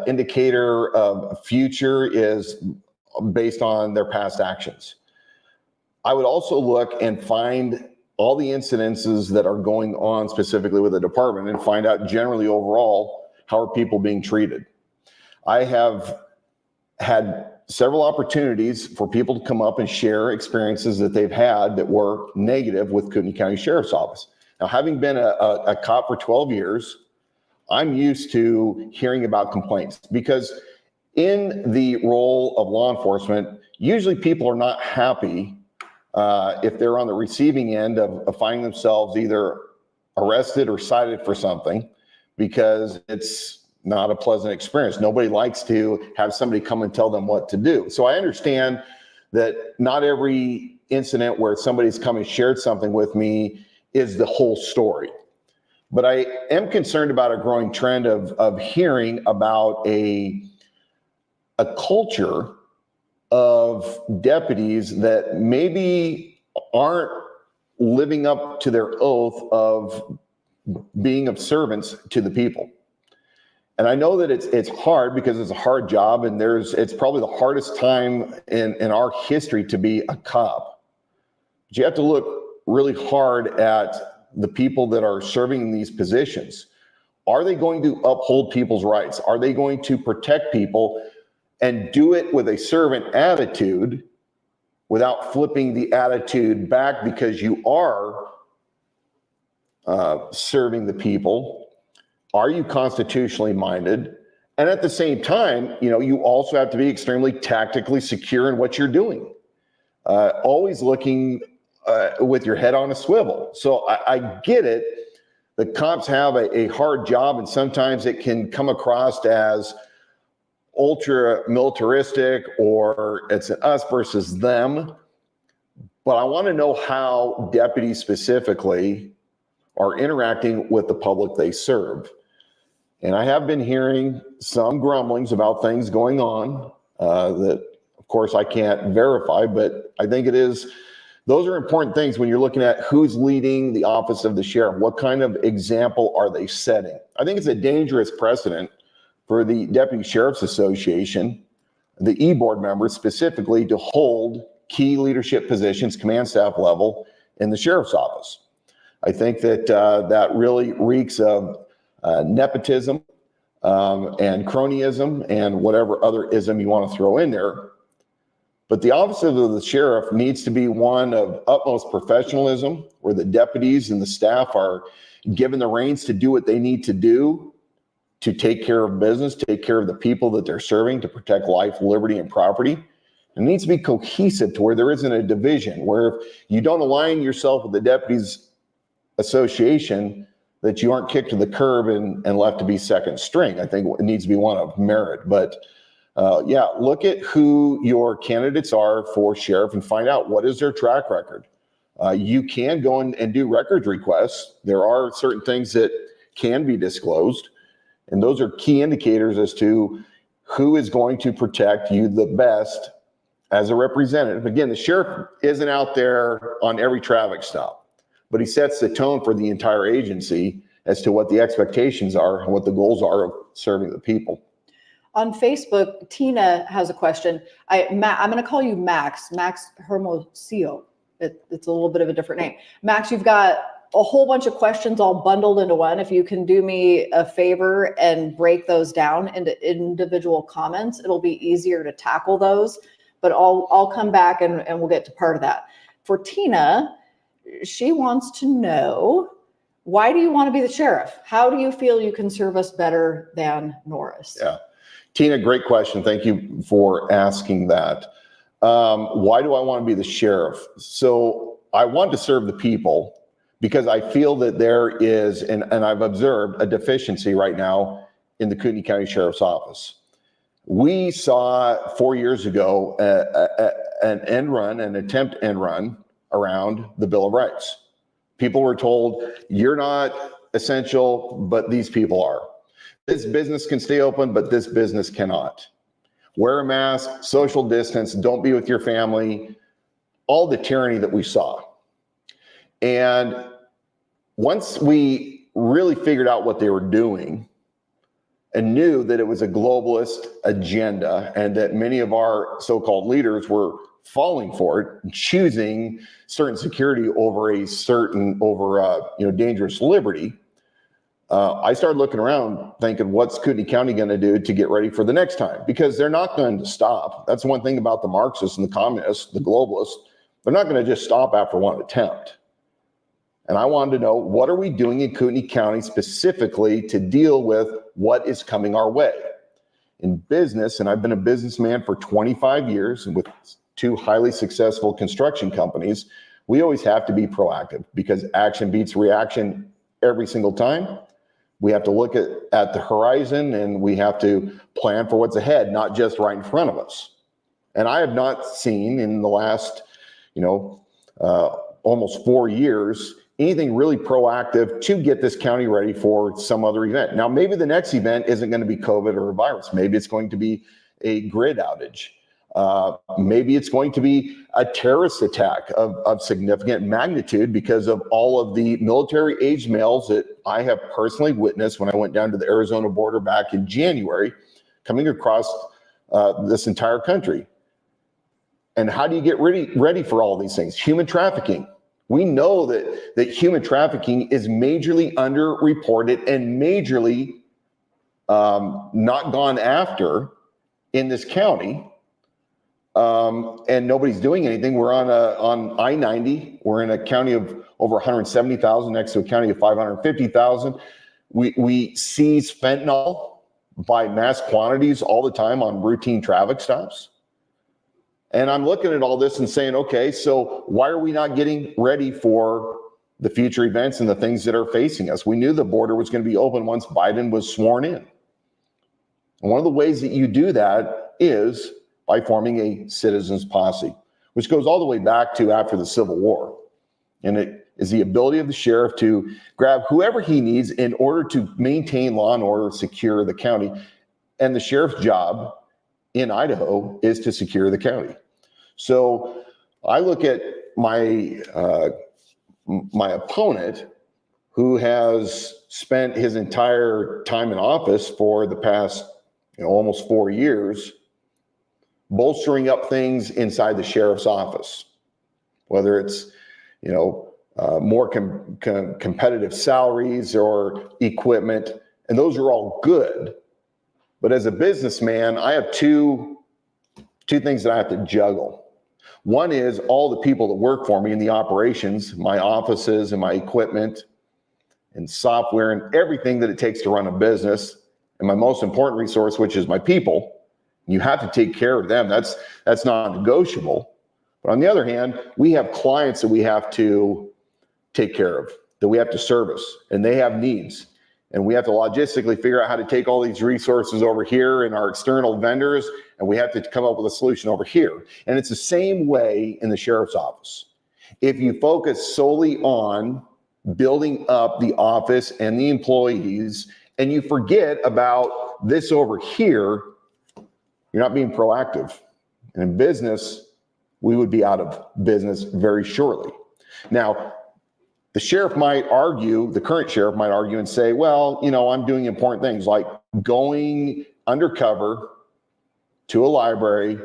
indicator of future is based on their past actions. I would also look and find all the incidences that are going on specifically with the department and find out generally overall, how are people being treated? I have had several opportunities for people to come up and share experiences that they've had that were negative with Kootenai County Sheriff's Office. Now, having been a cop for 12 years, I'm used to hearing about complaints, because in the role of law enforcement, usually people are not happy if they're on the receiving end of finding themselves either arrested or cited for something, because it's not a pleasant experience. Nobody likes to have somebody come and tell them what to do. So I understand that not every incident where somebody's come and shared something with me is the whole story. But I am concerned about a growing trend of hearing about a culture of deputies that maybe aren't living up to their oath of being of servants to the people. And I know that it's hard, because it's a hard job, and it's probably the hardest time in our history to be a cop. But you have to look really hard at the people that are serving in these positions. Are they going to uphold people's rights? Are they going to protect people and do it with a servant attitude without flipping the attitude back because you are serving the people? Are you constitutionally minded? And at the same time, you also have to be extremely tactically secure in what you're doing. Always looking with your head on a swivel. So I get it. The cops have a hard job, and sometimes it can come across as ultra militaristic, or it's an us versus them. But I want to know how deputies specifically are interacting with the public they serve. And I have been hearing some grumblings about things going on that, of course, I can't verify, but I think those are important things when you're looking at who's leading the office of the sheriff. What kind of example are they setting? I think it's a dangerous precedent for the Deputy Sheriff's Association, the E-Board members specifically, to hold key leadership positions, command staff level, in the sheriff's office. I think that that really reeks of nepotism and cronyism and whatever other ism you want to throw in there. But the office of the sheriff needs to be one of utmost professionalism, where the deputies and the staff are given the reins to do what they need to do to take care of business, take care of the people that they're serving, to protect life, liberty, and property. It needs to be cohesive to where there isn't a division, where if you don't align yourself with the deputies association, that you aren't kicked to the curb and left to be second string. I think it needs to be one of merit. But yeah, look at who your candidates are for sheriff and find out what is their track record. You can go and do records requests. There are certain things that can be disclosed, and those are key indicators as to who is going to protect you the best as a representative. Again, the sheriff isn't out there on every traffic stop, but he sets the tone for the entire agency as to what the expectations are and what the goals are of serving the people. On Facebook, Tina has a question. I'm going to call you Max Hermosillo. It's a little bit of a different name. Max, you've got a whole bunch of questions all bundled into one. If you can do me a favor and break those down into individual comments, it'll be easier to tackle those. But I'll come back and we'll get to part of that. For Tina, she wants to know, why do you want to be the sheriff? How do you feel you can serve us better than Norris? Yeah. Tina, great question. Thank you for asking that. Why do I want to be the sheriff? So I want to serve the people, because I feel that there is, and I've observed a deficiency right now in the Kootenai County Sheriff's Office. We saw 4 years ago an attempt end run around the Bill of Rights. People were told, you're not essential, but these people are. This business can stay open, but this business cannot. Wear a mask, social distance, don't be with your family, all the tyranny that we saw. And once we really figured out what they were doing and knew that it was a globalist agenda and that many of our so-called leaders were falling for it, choosing certain security over dangerous liberty, I started looking around thinking, what's Kootenai County going to do to get ready for the next time? Because they're not going to stop. That's one thing about the Marxists and the communists, the globalists. They're not going to just stop after one attempt. And I wanted to know, what are we doing in Kootenai County specifically to deal with what is coming our way? In business, and I've been a businessman for 25 years and with 2 highly successful construction companies, we always have to be proactive because action beats reaction every single time. We have to look at the horizon and we have to plan for what's ahead, not just right in front of us. And I have not seen in the last, almost 4 years, anything really proactive to get this county ready for some other event. Now, maybe the next event isn't going to be COVID or a virus. Maybe it's going to be a grid outage. Maybe it's going to be a terrorist attack of significant magnitude because of all of the military-aged males that I have personally witnessed when I went down to the Arizona border back in January, coming across this entire country. And how do you get ready for all these things? Human trafficking. We know that human trafficking is majorly underreported and majorly not gone after in this county. And nobody's doing anything. We're on I-90. We're in a county of over 170,000 next to a county of 550,000. We seize fentanyl by mass quantities all the time on routine traffic stops. And I'm looking at all this and saying, okay, so why are we not getting ready for the future events and the things that are facing us? We knew the border was going to be open once Biden was sworn in. And one of the ways that you do that is by forming a citizens posse, which goes all the way back to after the Civil War. And it is the ability of the sheriff to grab whoever he needs in order to maintain law and order, secure the county. And the sheriff's job in Idaho is to secure the county. So I look at my opponent, who has spent his entire time in office for the past almost 4 years, bolstering up things inside the sheriff's office, whether it's more competitive salaries or equipment, and those are all good. But as a businessman, I have two things that I have to juggle. One is all the people that work for me in the operations, my offices and my equipment and software and everything that it takes to run a business. And my most important resource, which is my people. You have to take care of them. That's non-negotiable. But on the other hand, we have clients that we have to take care of, that we have to service, and they have needs. And we have to logistically figure out how to take all these resources over here and our external vendors, and we have to come up with a solution over here. And it's the same way in the sheriff's office. If you focus solely on building up the office and the employees, and you forget about this over here, you're not being proactive. And in business, we would be out of business very shortly. Now, the sheriff might argue, the current sheriff might argue and say, well, I'm doing important things like going undercover to a library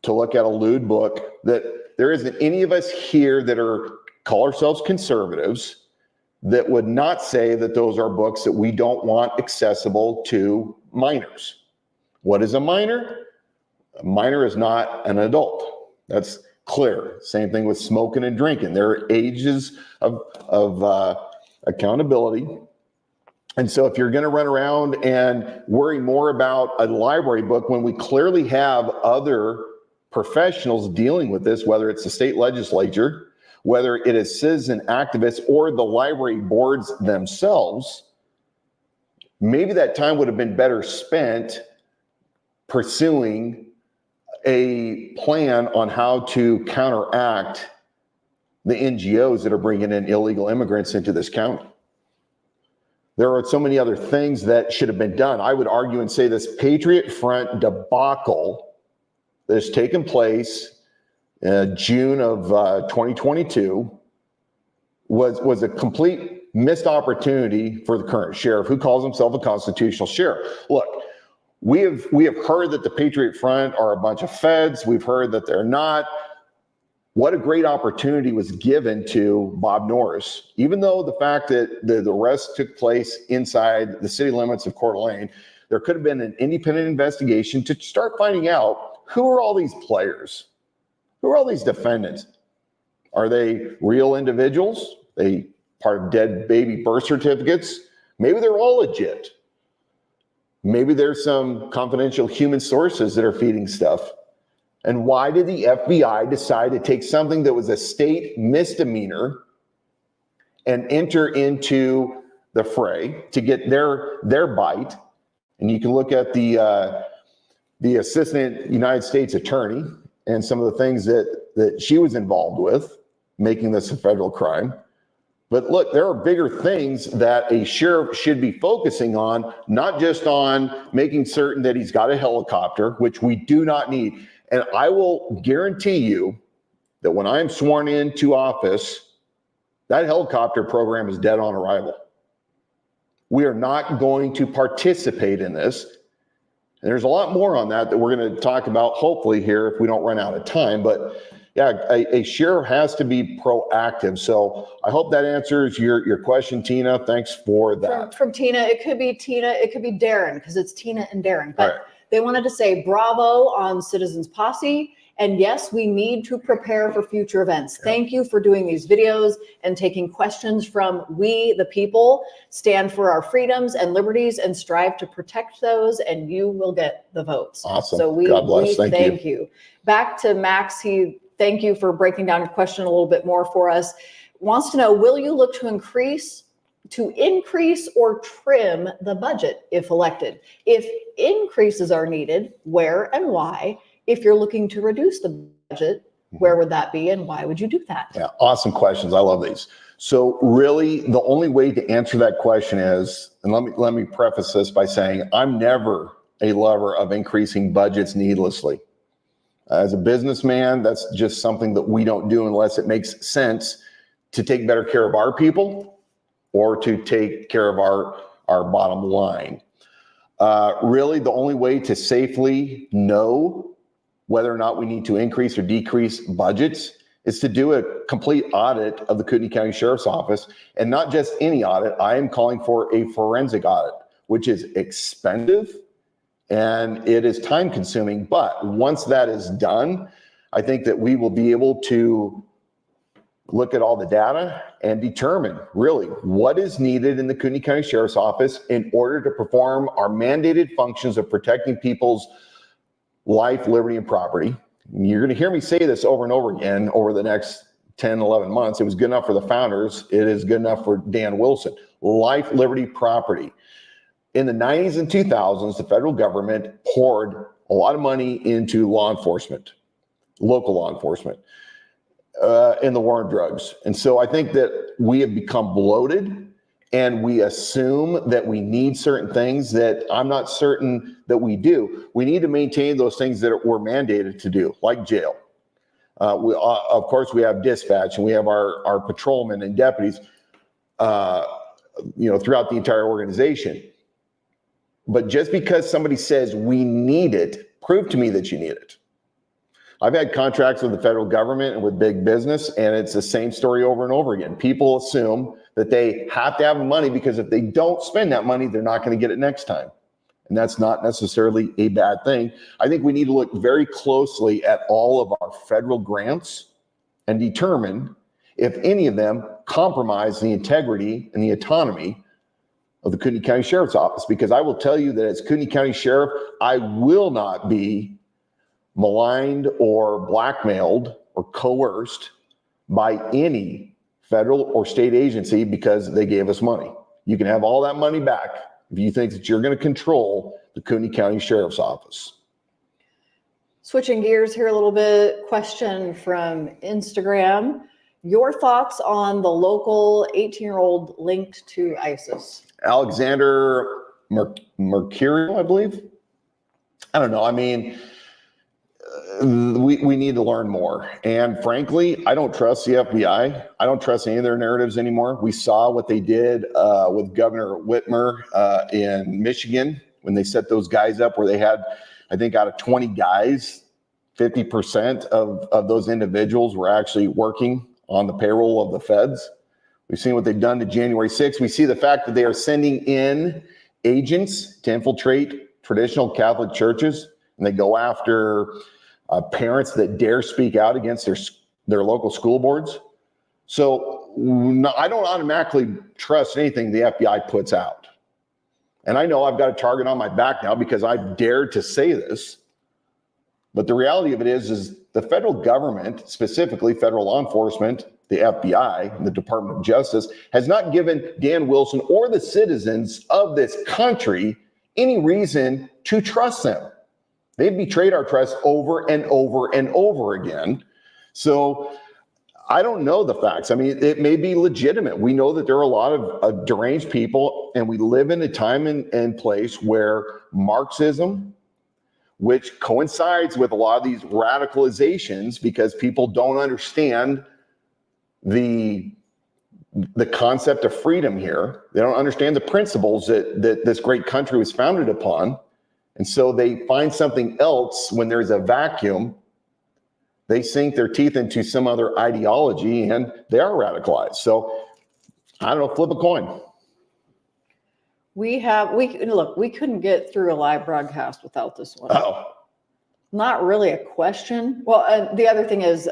to look at a lewd book, that there isn't any of us here that call ourselves conservatives that would not say that those are books that we don't want accessible to minors. What is a minor? A minor is not an adult. That's clear. Same thing with smoking and drinking. There are ages of accountability. And so if you're going to run around and worry more about a library book when we clearly have other professionals dealing with this, whether it's the state legislature, whether it is citizen activists or the library boards themselves, maybe that time would have been better spent pursuing a plan on how to counteract the NGOs that are bringing in illegal immigrants into this county. There are so many other things that should have been done. I would argue and say this Patriot Front debacle that has taken place June of 2022 was a complete missed opportunity for the current sheriff, who calls himself a constitutional sheriff. Look, we have heard that the Patriot Front are a bunch of feds. We've heard that they're not. What a great opportunity was given to Bob Norris, even though the fact that the arrest took place inside the city limits of Coeur d'Alene, there could have been an independent investigation to start finding out who are all these players, who are all these defendants. Are they real individuals? They part of dead baby birth certificates? Maybe they're all legit. Maybe there's some confidential human sources that are feeding stuff. And why did the FBI decide to take something that was a state misdemeanor and enter into the fray to get their bite? And you can look at the assistant United States attorney and some of the things that she was involved with, making this a federal crime. But look, there are bigger things that a sheriff should be focusing on, not just on making certain that he's got a helicopter, which we do not need. And I will guarantee you that when I'm sworn into office, that helicopter program is dead on arrival. We are not going to participate in this. And there's a lot more on that we're going to talk about, hopefully, here if we don't run out of time. But yeah, a sheriff has to be proactive. So I hope that answers your question, Tina. Thanks for that. From Tina, it could be Darren, because it's Tina and Darren. But they wanted to say bravo on Citizens Posse. And yes, we need to prepare for future events. Thank you for doing these videos and taking questions from we, the people, stand for our freedoms and liberties and strive to protect those, and you will get the votes. Awesome. So God bless. Thank you. Back to Max. Thank you for breaking down your question a little bit more for us. Wants to know, will you look to increase or trim the budget if elected? If increases are needed, where and why? If you're looking to reduce the budget, where would that be and why would you do that? Yeah, awesome questions. I love these. So really, the only way to answer that question is, and let me preface this by saying, I'm never a lover of increasing budgets needlessly. As a businessman, that's just something that we don't do unless it makes sense to take better care of our people or to take care of our bottom line. Really, the only way to safely know whether or not we need to increase or decrease budgets is to do a complete audit of the Kootenai County Sheriff's Office, and not just any audit. I am calling for a forensic audit, which is expensive and it is time consuming. But once that is done, I think that we will be able to look at all the data and determine really what is needed in the Kootenai County Sheriff's Office in order to perform our mandated functions of protecting people's life, liberty, and property. You're going to hear me say this over and over again over the next 10, 11 months. It was good enough for the founders. It is good enough for Dan Wilson. Life, liberty, property. In the 90s and 2000s, the federal government poured a lot of money into law enforcement, local law enforcement, in the war on drugs. And so I think that we have become bloated and we assume that we need certain things that I'm not certain that we do. We need to maintain those things that we're mandated to do, like jail. Of course, we have dispatch and we have our patrolmen and deputies, throughout the entire organization. But just because somebody says we need it, prove to me that you need it. I've had contracts with the federal government and with big business, and it's the same story over and over again. People assume that they have to have money because if they don't spend that money, they're not going to get it next time. And that's not necessarily a bad thing. I think we need to look very closely at all of our federal grants and determine if any of them compromise the integrity and the autonomy of the Kootenai County Sheriff's Office. Because I will tell you that as Kootenai County Sheriff, I will not be maligned or blackmailed or coerced by any federal or state agency because they gave us money. You can have all that money back if you think that you're going to control the Kootenai County Sheriff's Office. Switching gears here a little bit, question from Instagram. Your thoughts on the local 18-year-old linked to ISIS? Alexander Mercurio, I believe. I don't know. I mean, we need to learn more. And frankly, I don't trust the FBI. I don't trust any of their narratives anymore. We saw what they did with Governor Whitmer in Michigan when they set those guys up where they had, I think out of 20 guys, 50% of those individuals were actually working on the payroll of the feds. We've seen what they've done to January 6th. We see the fact that they are sending in agents to infiltrate traditional Catholic churches, and they go after parents that dare speak out against their local school boards. So no, I don't automatically trust anything the FBI puts out. And I know I've got a target on my back now because I dared to say this. But the reality of it is the federal government, specifically federal law enforcement, the FBI, the Department of Justice, has not given Dan Wilson or the citizens of this country any reason to trust them. They've betrayed our trust over and over and over again. So I don't know the facts. I mean, it may be legitimate. We know that there are a lot of deranged people, and we live in a time and place where Marxism, which coincides with a lot of these radicalizations because people don't understand the concept of freedom here. They don't understand the principles that this great country was founded upon. And so they find something else when there's a vacuum. They sink their teeth into some other ideology and they are radicalized. So I don't know, flip a coin. We couldn't get through a live broadcast without this one. Oh, Not really a question. Well, the other thing is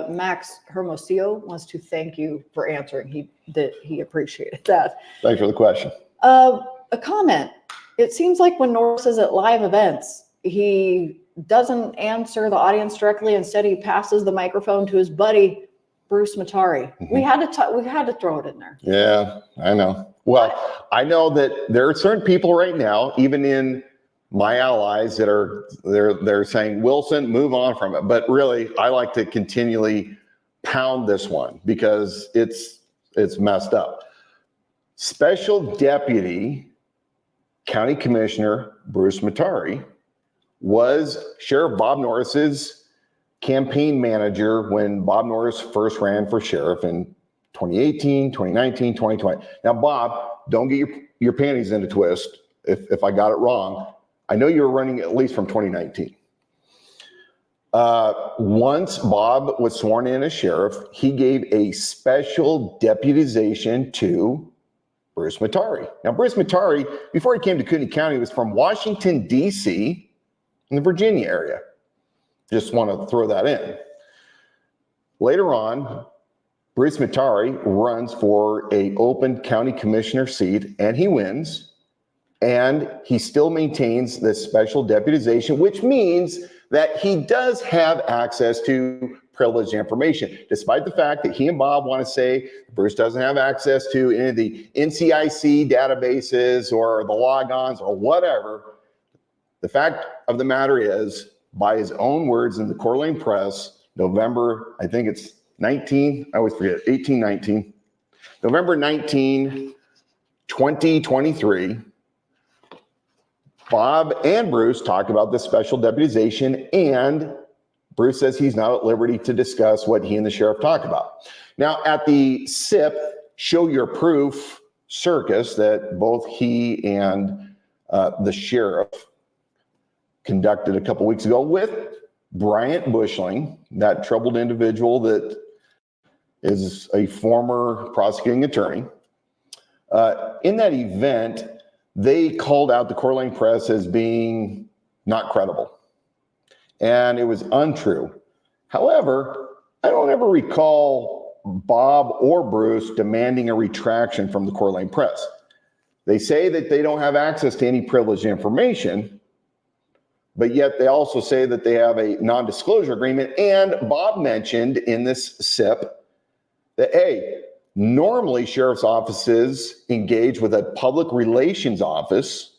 Max Hermosillo wants to thank you for answering. He appreciated that. thanks for the question. A comment. It seems like when Norris is at live events, he doesn't answer the audience directly. Instead, he passes the microphone to his buddy, Bruce Matari. Mm-hmm. We had to throw it in there. Yeah, I know. Well, I know that there are certain people right now, even in my allies, that they're saying, Wilson, move on from it. But really, I like to continually pound this one because it's messed up. Special Deputy County Commissioner Bruce Matari was Sheriff Bob Norris's campaign manager when Bob Norris first ran for sheriff in 2018, 2019, 2020. Now, Bob, don't get your panties in a twist if I got it wrong. I know you were running at least from 2019. Once Bob was sworn in as sheriff, he gave a special deputization to Bruce Matari. Now, Bruce Matari, before he came to Kootenai County, was from Washington, D.C. in the Virginia area. Just want to throw that in. Later on, Bruce Matari runs for an open county commissioner seat, and he wins. And he still maintains this special deputization, which means that he does have access to privileged information, despite the fact that he and Bob want to say Bruce doesn't have access to any of the NCIC databases or the logons or whatever. The fact of the matter is, by his own words in the Coeur d'Alene Press, November, I think it's 19, I always forget, 18, 19, November 19, 2023, Bob and Bruce talk about this special deputization, and Bruce says he's not at liberty to discuss what he and the sheriff talk about. Now, at the SIP Show Your Proof circus that both he and the sheriff conducted a couple weeks ago with Bryant Bushling, that troubled individual that is a former prosecuting attorney. In that event, they called out the Coeur d'Alene Press as being not credible. And it was untrue. However, I don't ever recall Bob or Bruce demanding a retraction from the Coeur d'Alene Press. They say that they don't have access to any privileged information, but yet they also say that they have a non-disclosure agreement. And Bob mentioned in this SIP that, hey, normally sheriff's offices engage with a public relations office,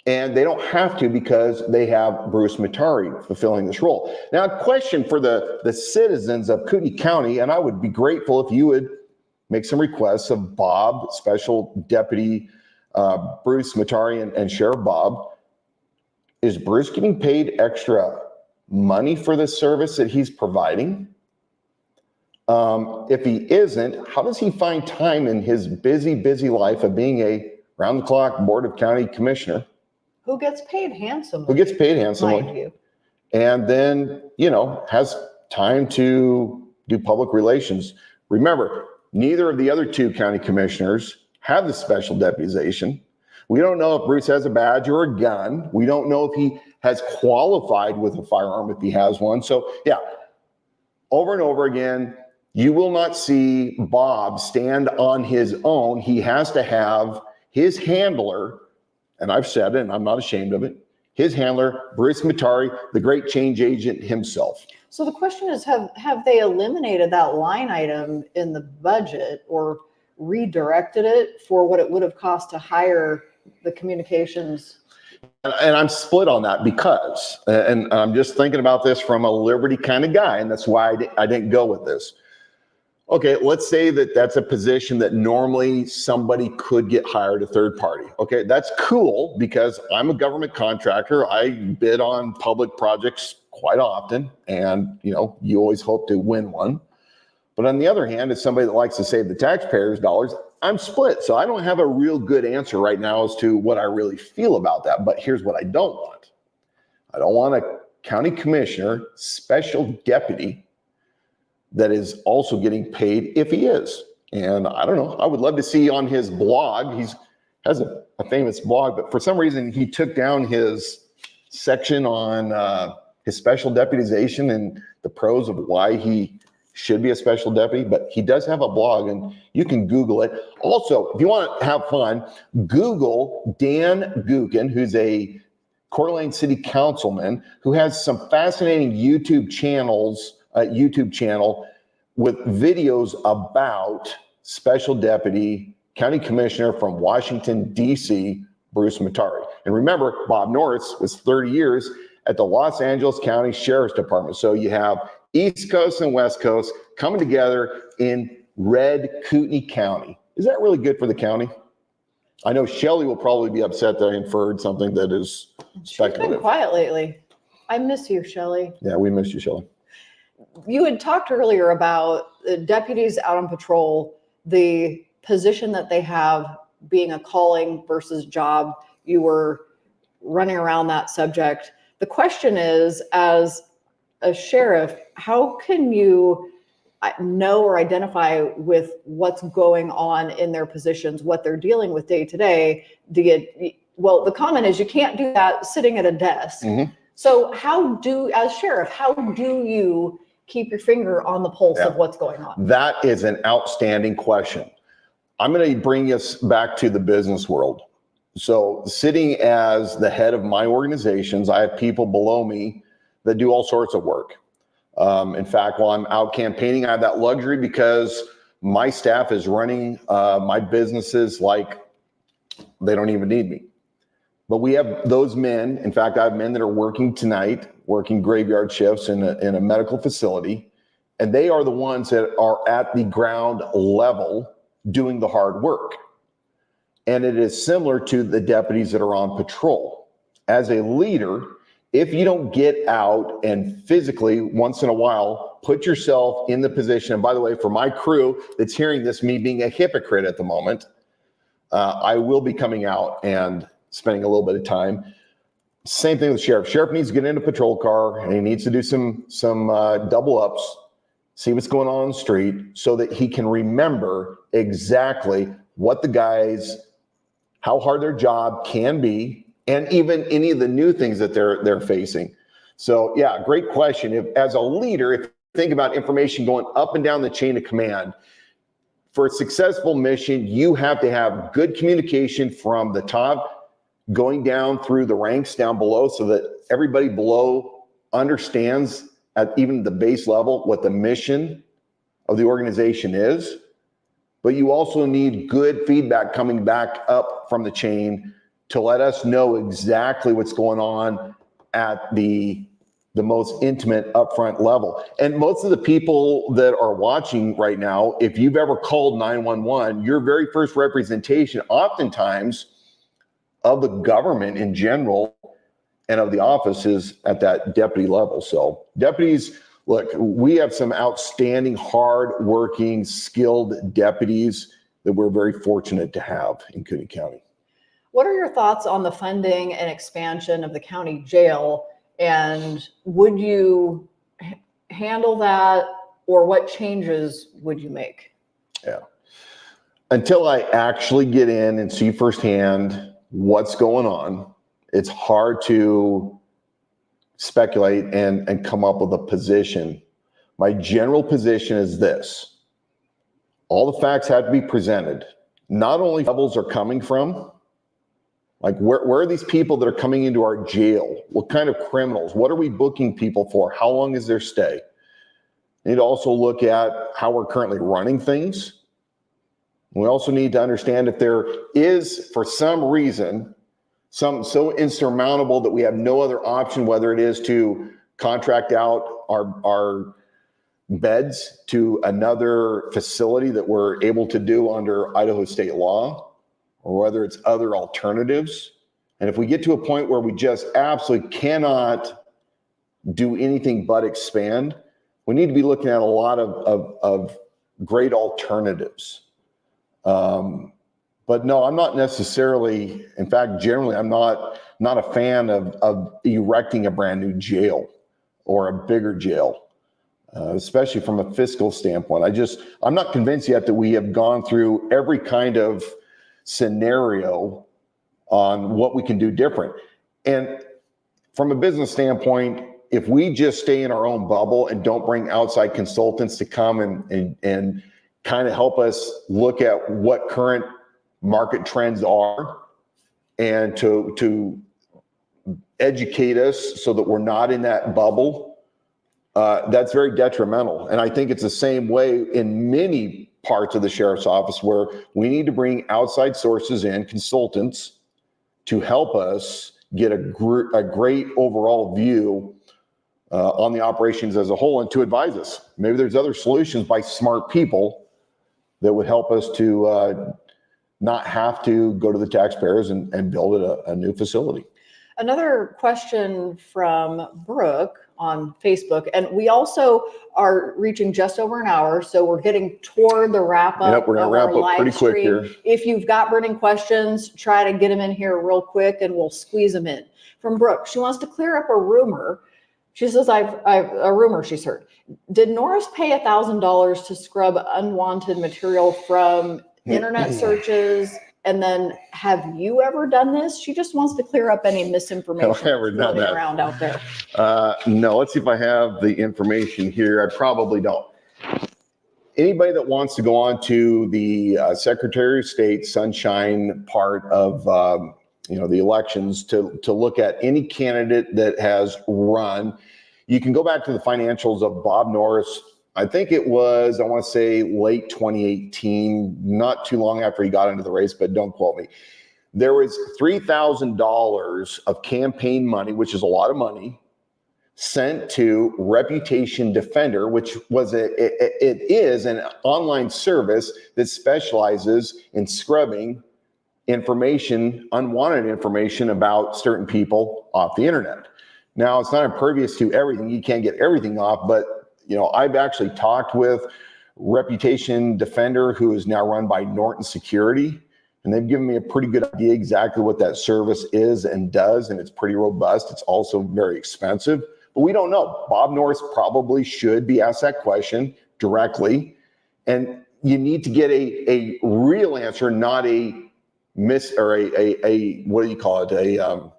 and they don't have to because they have Bruce Matari fulfilling this role. Now, a question for the citizens of Kootenai County, and I would be grateful if you would make some requests of Bob, Special Deputy Bruce Matari, and Sheriff Bob. Is Bruce getting paid extra money for the service that he's providing? If he isn't, how does he find time in his busy life of being a round-the-clock Board of County Commissioner? Who gets paid handsomely? Who gets paid mind handsomely, you. and then, has time to do public relations. Remember, neither of the other two county commissioners have the special deputization. We don't know if Bruce has a badge or a gun. We don't know if he has qualified with a firearm if he has one. So yeah, over and over again, you will not see Bob stand on his own. He has to have his handler, and I've said it and I'm not ashamed of it, his handler, Bruce Matari, the great change agent himself. So the question is, have they eliminated that line item in the budget or redirected it for what it would have cost to hire the communications? And I'm split on that because, and I'm just thinking about this from a Liberty kind of guy, and that's why I didn't go with this. Okay, let's say that that's a position that normally somebody could get hired, a third party. Okay, that's cool because I'm a government contractor. I bid on public projects quite often, and you always hope to win one. But on the other hand, as somebody that likes to save the taxpayers' dollars, I'm split. So I don't have a real good answer right now as to what I really feel about that. But here's what I don't want. I don't want a county commissioner, special deputy, that is also getting paid if he is. And I don't know, I would love to see on his blog, he has a famous blog, but for some reason he took down his section on his special deputization and the pros of why he should be a special deputy, but he does have a blog and you can Google it. Also, if you want to have fun, Google Dan Gookin, who's a Coeur d'Alene City Councilman who has some fascinating YouTube channel with videos about Special Deputy County Commissioner from Washington, D.C., Bruce Matari. And remember, Bob Norris was 30 years at the Los Angeles County Sheriff's Department. So you have East Coast and West Coast coming together in Red Kootenai County. Is that really good for the county? I know Shelley will probably be upset that I inferred something that is speculative. She's been quiet lately. I miss you, Shelley. Yeah, we missed you, Shelley. You had talked earlier about deputies out on patrol, the position that they have being a calling versus job. You were running around that subject. The question is, as a sheriff, how can you know or identify with what's going on in their positions, what they're dealing with day to day? Well, the comment is you can't do that sitting at a desk. Mm-hmm. So as sheriff, how do you keep your finger on the pulse of what's going on? That is an outstanding question. I'm going to bring us back to the business world. So sitting as the head of my organizations, I have people below me that do all sorts of work. In fact, while I'm out campaigning, I have that luxury because my staff is running my businesses like they don't even need me. But we have those men. In fact, I have men that are working tonight, working graveyard shifts in a medical facility, and they are the ones that are at the ground level doing the hard work. And it is similar to the deputies that are on patrol. As a leader, if you don't get out and physically, once in a while, put yourself in the position, and by the way, for my crew that's hearing this, me being a hypocrite at the moment, I will be coming out and spending a little bit of time. Same thing with sheriff. Sheriff needs to get in a patrol car and he needs to do some double ups, see what's going on the street so that he can remember exactly what the guys, how hard their job can be, and even any of the new things that they're facing. So yeah, great question. If as a leader, if you think about information going up and down the chain of command, for a successful mission, you have to have good communication from the top going down through the ranks down below so that everybody below understands at even the base level what the mission of the organization is, but you also need good feedback coming back up from the chain to let us know exactly what's going on at the most intimate upfront level. And most of the people that are watching right now, if you've ever called 911, your very first representation oftentimes of the government in general and of the office is at that deputy level. So deputies, look, we have some outstanding, hard-working, skilled deputies that we're very fortunate to have in Cooney County. What are your thoughts on the funding and expansion of the county jail? And would you handle that, or what changes would you make? Yeah. Until I actually get in and see firsthand what's going on, it's hard to speculate and come up with a position. My general position is this: all the facts have to be presented. Not only levels are coming from, like where are these people that are coming into our jail? What kind of criminals? What are we booking people for? How long is their stay? We need to also look at how we're currently running things. We also need to understand if there is, for some reason, something so insurmountable that we have no other option, whether it is to contract out our beds to another facility that we're able to do under Idaho state law, or whether it's other alternatives. And if we get to a point where we just absolutely cannot do anything but expand, we need to be looking at a lot of great alternatives. But no, I'm not necessarily, in fact, generally, I'm not a fan of erecting a brand new jail or a bigger jail, especially from a fiscal standpoint. I'm not convinced yet that we have gone through every kind of scenario on what we can do different. And from a business standpoint, if we just stay in our own bubble and don't bring outside consultants to come and kind of help us look at what current market trends are and to educate us so that we're not in that bubble, that's very detrimental. And I think it's the same way in many parts of the sheriff's office, where we need to bring outside sources in, consultants, to help us get a great overall view on the operations as a whole, and to advise us. Maybe there's other solutions by smart people that would help us to not have to go to the taxpayers and build a new facility. Another question from Brooke on Facebook, and we also are reaching just over an hour, so we're getting toward the wrap up. Yep, we're gonna wrap up pretty quick here. If you've got burning questions, try to get them in here real quick and we'll squeeze them in. From Brooke, she wants to clear up a rumor. She says, I've a rumor she's heard. Did Norris pay $1,000 to scrub unwanted material from internet searches? And then, have you ever done this? She just wants to clear up any misinformation Have I ever done that? around out there. No, let's see if I have the information here. I probably don't. Anybody that wants to go on to the Secretary of State Sunshine part of the elections to look at any candidate that has run, you can go back to the financials of Bob Norris. I think it was, I want to say late 2018, not too long after he got into the race, but don't quote me. There was $3,000 of campaign money, which is a lot of money, sent to Reputation Defender, which was it is an online service that specializes in scrubbing information, unwanted information about certain people off the internet. Now, it's not impervious to everything. You can't get everything off, but I've actually talked with Reputation Defender, who is now run by Norton Security, and they've given me a pretty good idea exactly what that service is and does, and it's pretty robust. It's also very expensive, but we don't know. Bob Norris probably should be asked that question directly, and you need to get a real answer, not a what do you call it?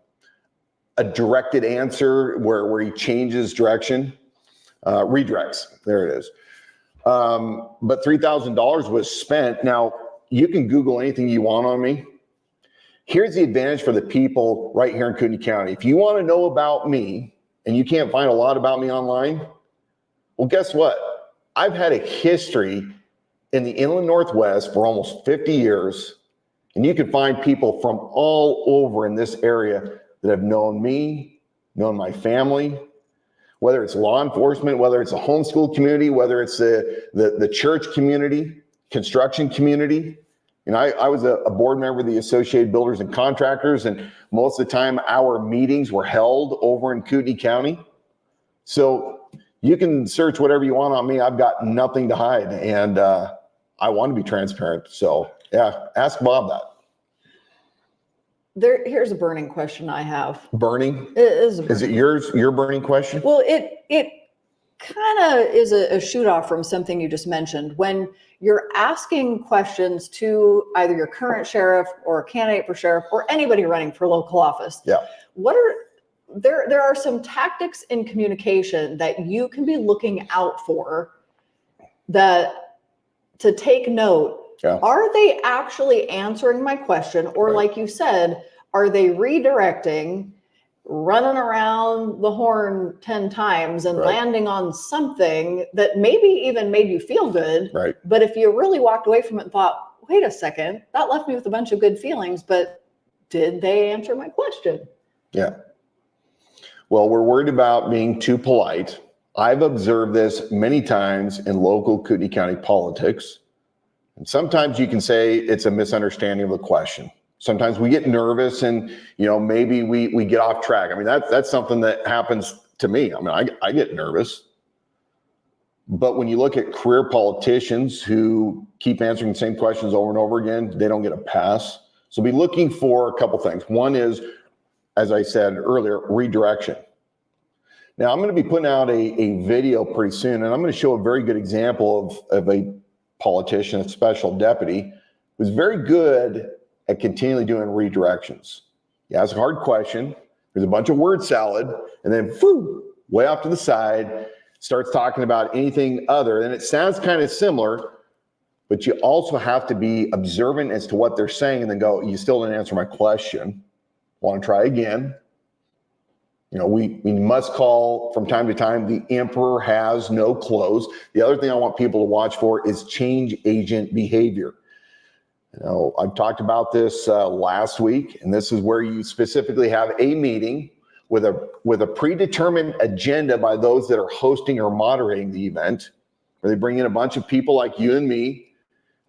A directed answer where he changes direction. Redirects, there it is. But $3,000 was spent. Now, you can Google anything you want on me. Here's the advantage for the people right here in Cooney County. If you want to know about me and you can't find a lot about me online, well, guess what? I've had a history in the inland Northwest for almost 50 years, and you can find people from all over in this area that have known me, known my family, whether it's law enforcement, whether it's a homeschool community, whether it's the church community, construction community. You know, I was a board member of the Associated Builders and Contractors, and most of the time our meetings were held over in Kootenai County. So you can search whatever you want on me. I've got nothing to hide, and I want to be transparent. So yeah, ask Bob that. Here's a burning question I have. Burning? It is. Is it your burning question? Well, it kind of is a shoot off from something you just mentioned. When you're asking questions to either your current sheriff or a candidate for sheriff or anybody running for local office. Yeah. There are some tactics in communication that you can be looking out for that to take note. Yeah. Are they actually answering my question? Or like you said, are they redirecting, running around the horn 10 times and landing on something that maybe even made you feel good? Right. But if you really walked away from it and thought, wait a second, that left me with a bunch of good feelings, but did they answer my question? Yeah. Well, we're worried about being too polite. I've observed this many times in local Kootenai County politics. And sometimes you can say it's a misunderstanding of the question. Sometimes we get nervous and, you know, maybe we get off track. I mean, that's something that happens to me. I mean, I get nervous. But when you look at career politicians who keep answering the same questions over and over again, they don't get a pass. So be looking for a couple things. One is, as I said earlier, redirection. Now, I'm going to be putting out a video pretty soon, and I'm going to show a very good example of a politician, a special deputy, who's very good at continually doing redirections. You ask a hard question, there's a bunch of word salad, and then way off to the side, starts talking about anything other. And it sounds kind of similar, but you also have to be observant as to what they're saying and then go, you still didn't answer my question. Want to try again? You know, we must call from time to time, the emperor has no clothes. The other thing I want people to watch for is change agent behavior. You know, I've talked about this last week, and this is where you specifically have a meeting with a predetermined agenda by those that are hosting or moderating the event, where they bring in a bunch of people like you and me.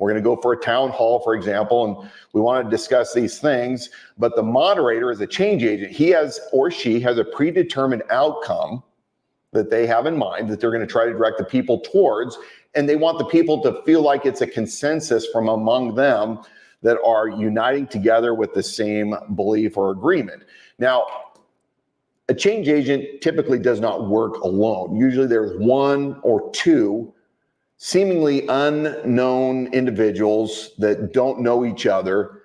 We're going to go for a town hall, for example, and we want to discuss these things. But the moderator is a change agent. He has or she has a predetermined outcome that they have in mind that they're going to try to direct the people towards. And they want the people to feel like it's a consensus from among them that are uniting together with the same belief or agreement. Now, a change agent typically does not work alone. Usually there's one or two seemingly unknown individuals that don't know each other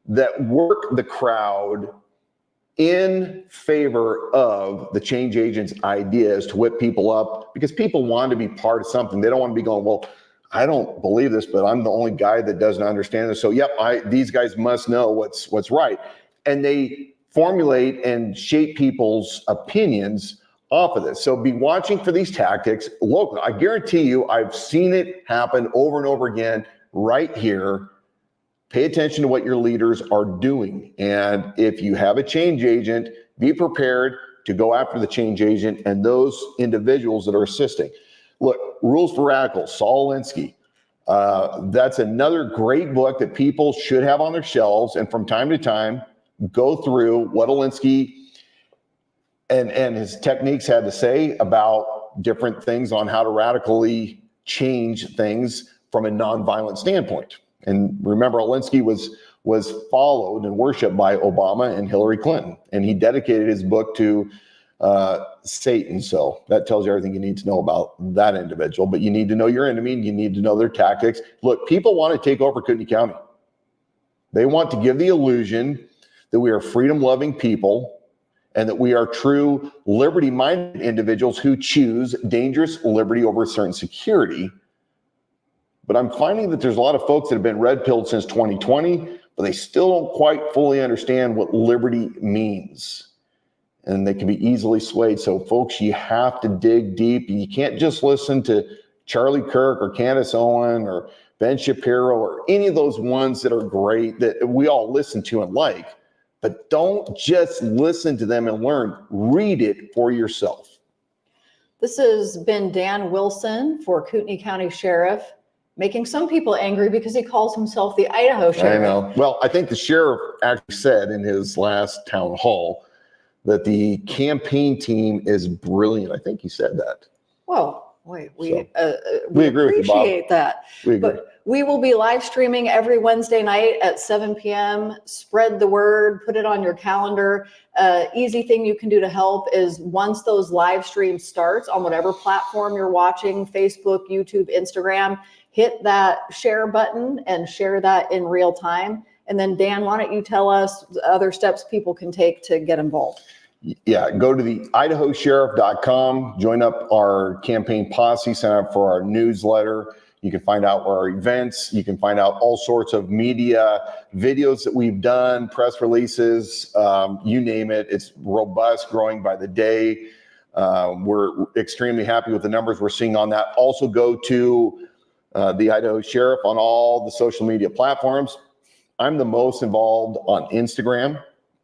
that work the crowd in favor of the change agent's ideas to whip people up, because people want to be part of something. They don't want to be going, well, I don't believe this, but I'm the only guy that doesn't understand this. So yep, these guys must know what's right. And they formulate and shape people's opinions off of this. So be watching for these tactics locally. I guarantee you, I've seen it happen over and over again right here. Pay attention to what your leaders are doing. And if you have a change agent, be prepared to go after the change agent and those individuals that are assisting. Look, Rules for Radicals, Saul Alinsky. That's another great book that people should have on their shelves, and from time to time, go through what Alinsky and his techniques had to say about different things on how to radically change things from a nonviolent standpoint. And remember, Alinsky was followed and worshiped by Obama and Hillary Clinton, and he dedicated his book to Satan. So that tells you everything you need to know about that individual. But you need to know your enemy, and you need to know their tactics. Look, people want to take over Kootenai County. They want to give the illusion that we are freedom-loving people and that we are true liberty-minded individuals who choose dangerous liberty over certain security. But I'm finding that there's a lot of folks that have been red-pilled since 2020, but they still don't quite fully understand what liberty means. And they can be easily swayed. So folks, you have to dig deep. You can't just listen to Charlie Kirk or Candace Owen or Ben Shapiro or any of those ones that are great that we all listen to and like, but don't just listen to them and learn. Read it for yourself. This has been Dan Wilson for Kootenai County Sheriff, making some people angry because he calls himself the Idaho Sheriff. I know. Well, I think the sheriff actually said in his last town hall that the campaign team is brilliant. I think he said that. Well, we agree with you, Bob. appreciate that. We agree. But we will be live streaming every Wednesday night at 7 p.m. Spread the word, put it on your calendar. Easy thing you can do to help is once those live streams starts on whatever platform you're watching, Facebook, YouTube, Instagram, hit that share button and share that in real time. And then Dan, why don't you tell us the other steps people can take to get involved? Yeah, go to the idahosheriff.com, join up our campaign posse, sign up for our newsletter. You can find out our events. You can find out all sorts of media videos that we've done, press releases, you name it. It's robust, growing by the day. We're extremely happy with the numbers we're seeing on that. Also go to the Idaho Sheriff on all the social media platforms. I'm the most involved on Instagram,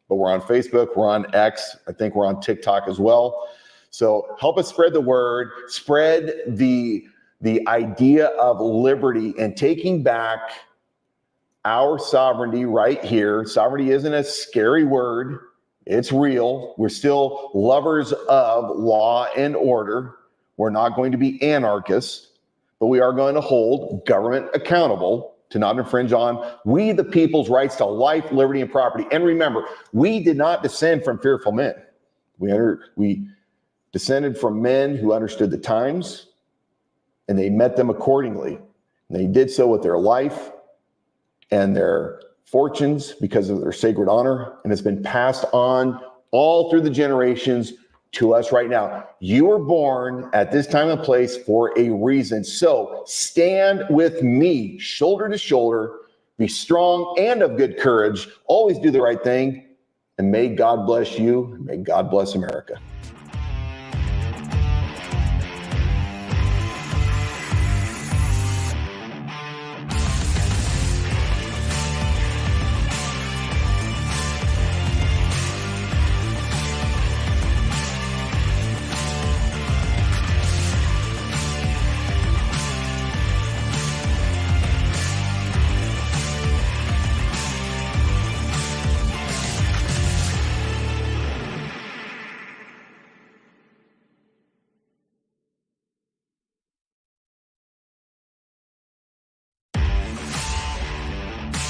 but we're on Facebook, we're on X, I think we're on TikTok as well. So help us spread the word, spread the idea of liberty and taking back our sovereignty right here. Sovereignty isn't a scary word, it's real. We're still lovers of law and order. We're not going to be anarchists, but we are going to hold government accountable to not infringe on we the people's rights to life, liberty, and property. And remember, we did not descend from fearful men. We descended from men who understood the times, and they met them accordingly. And they did so with their life and their fortunes because of their sacred honor, and it's been passed on all through the generations to us right now. You were born at this time and place for a reason. So stand with me, shoulder to shoulder, be strong and of good courage, always do the right thing, and may God bless you, and may God bless America.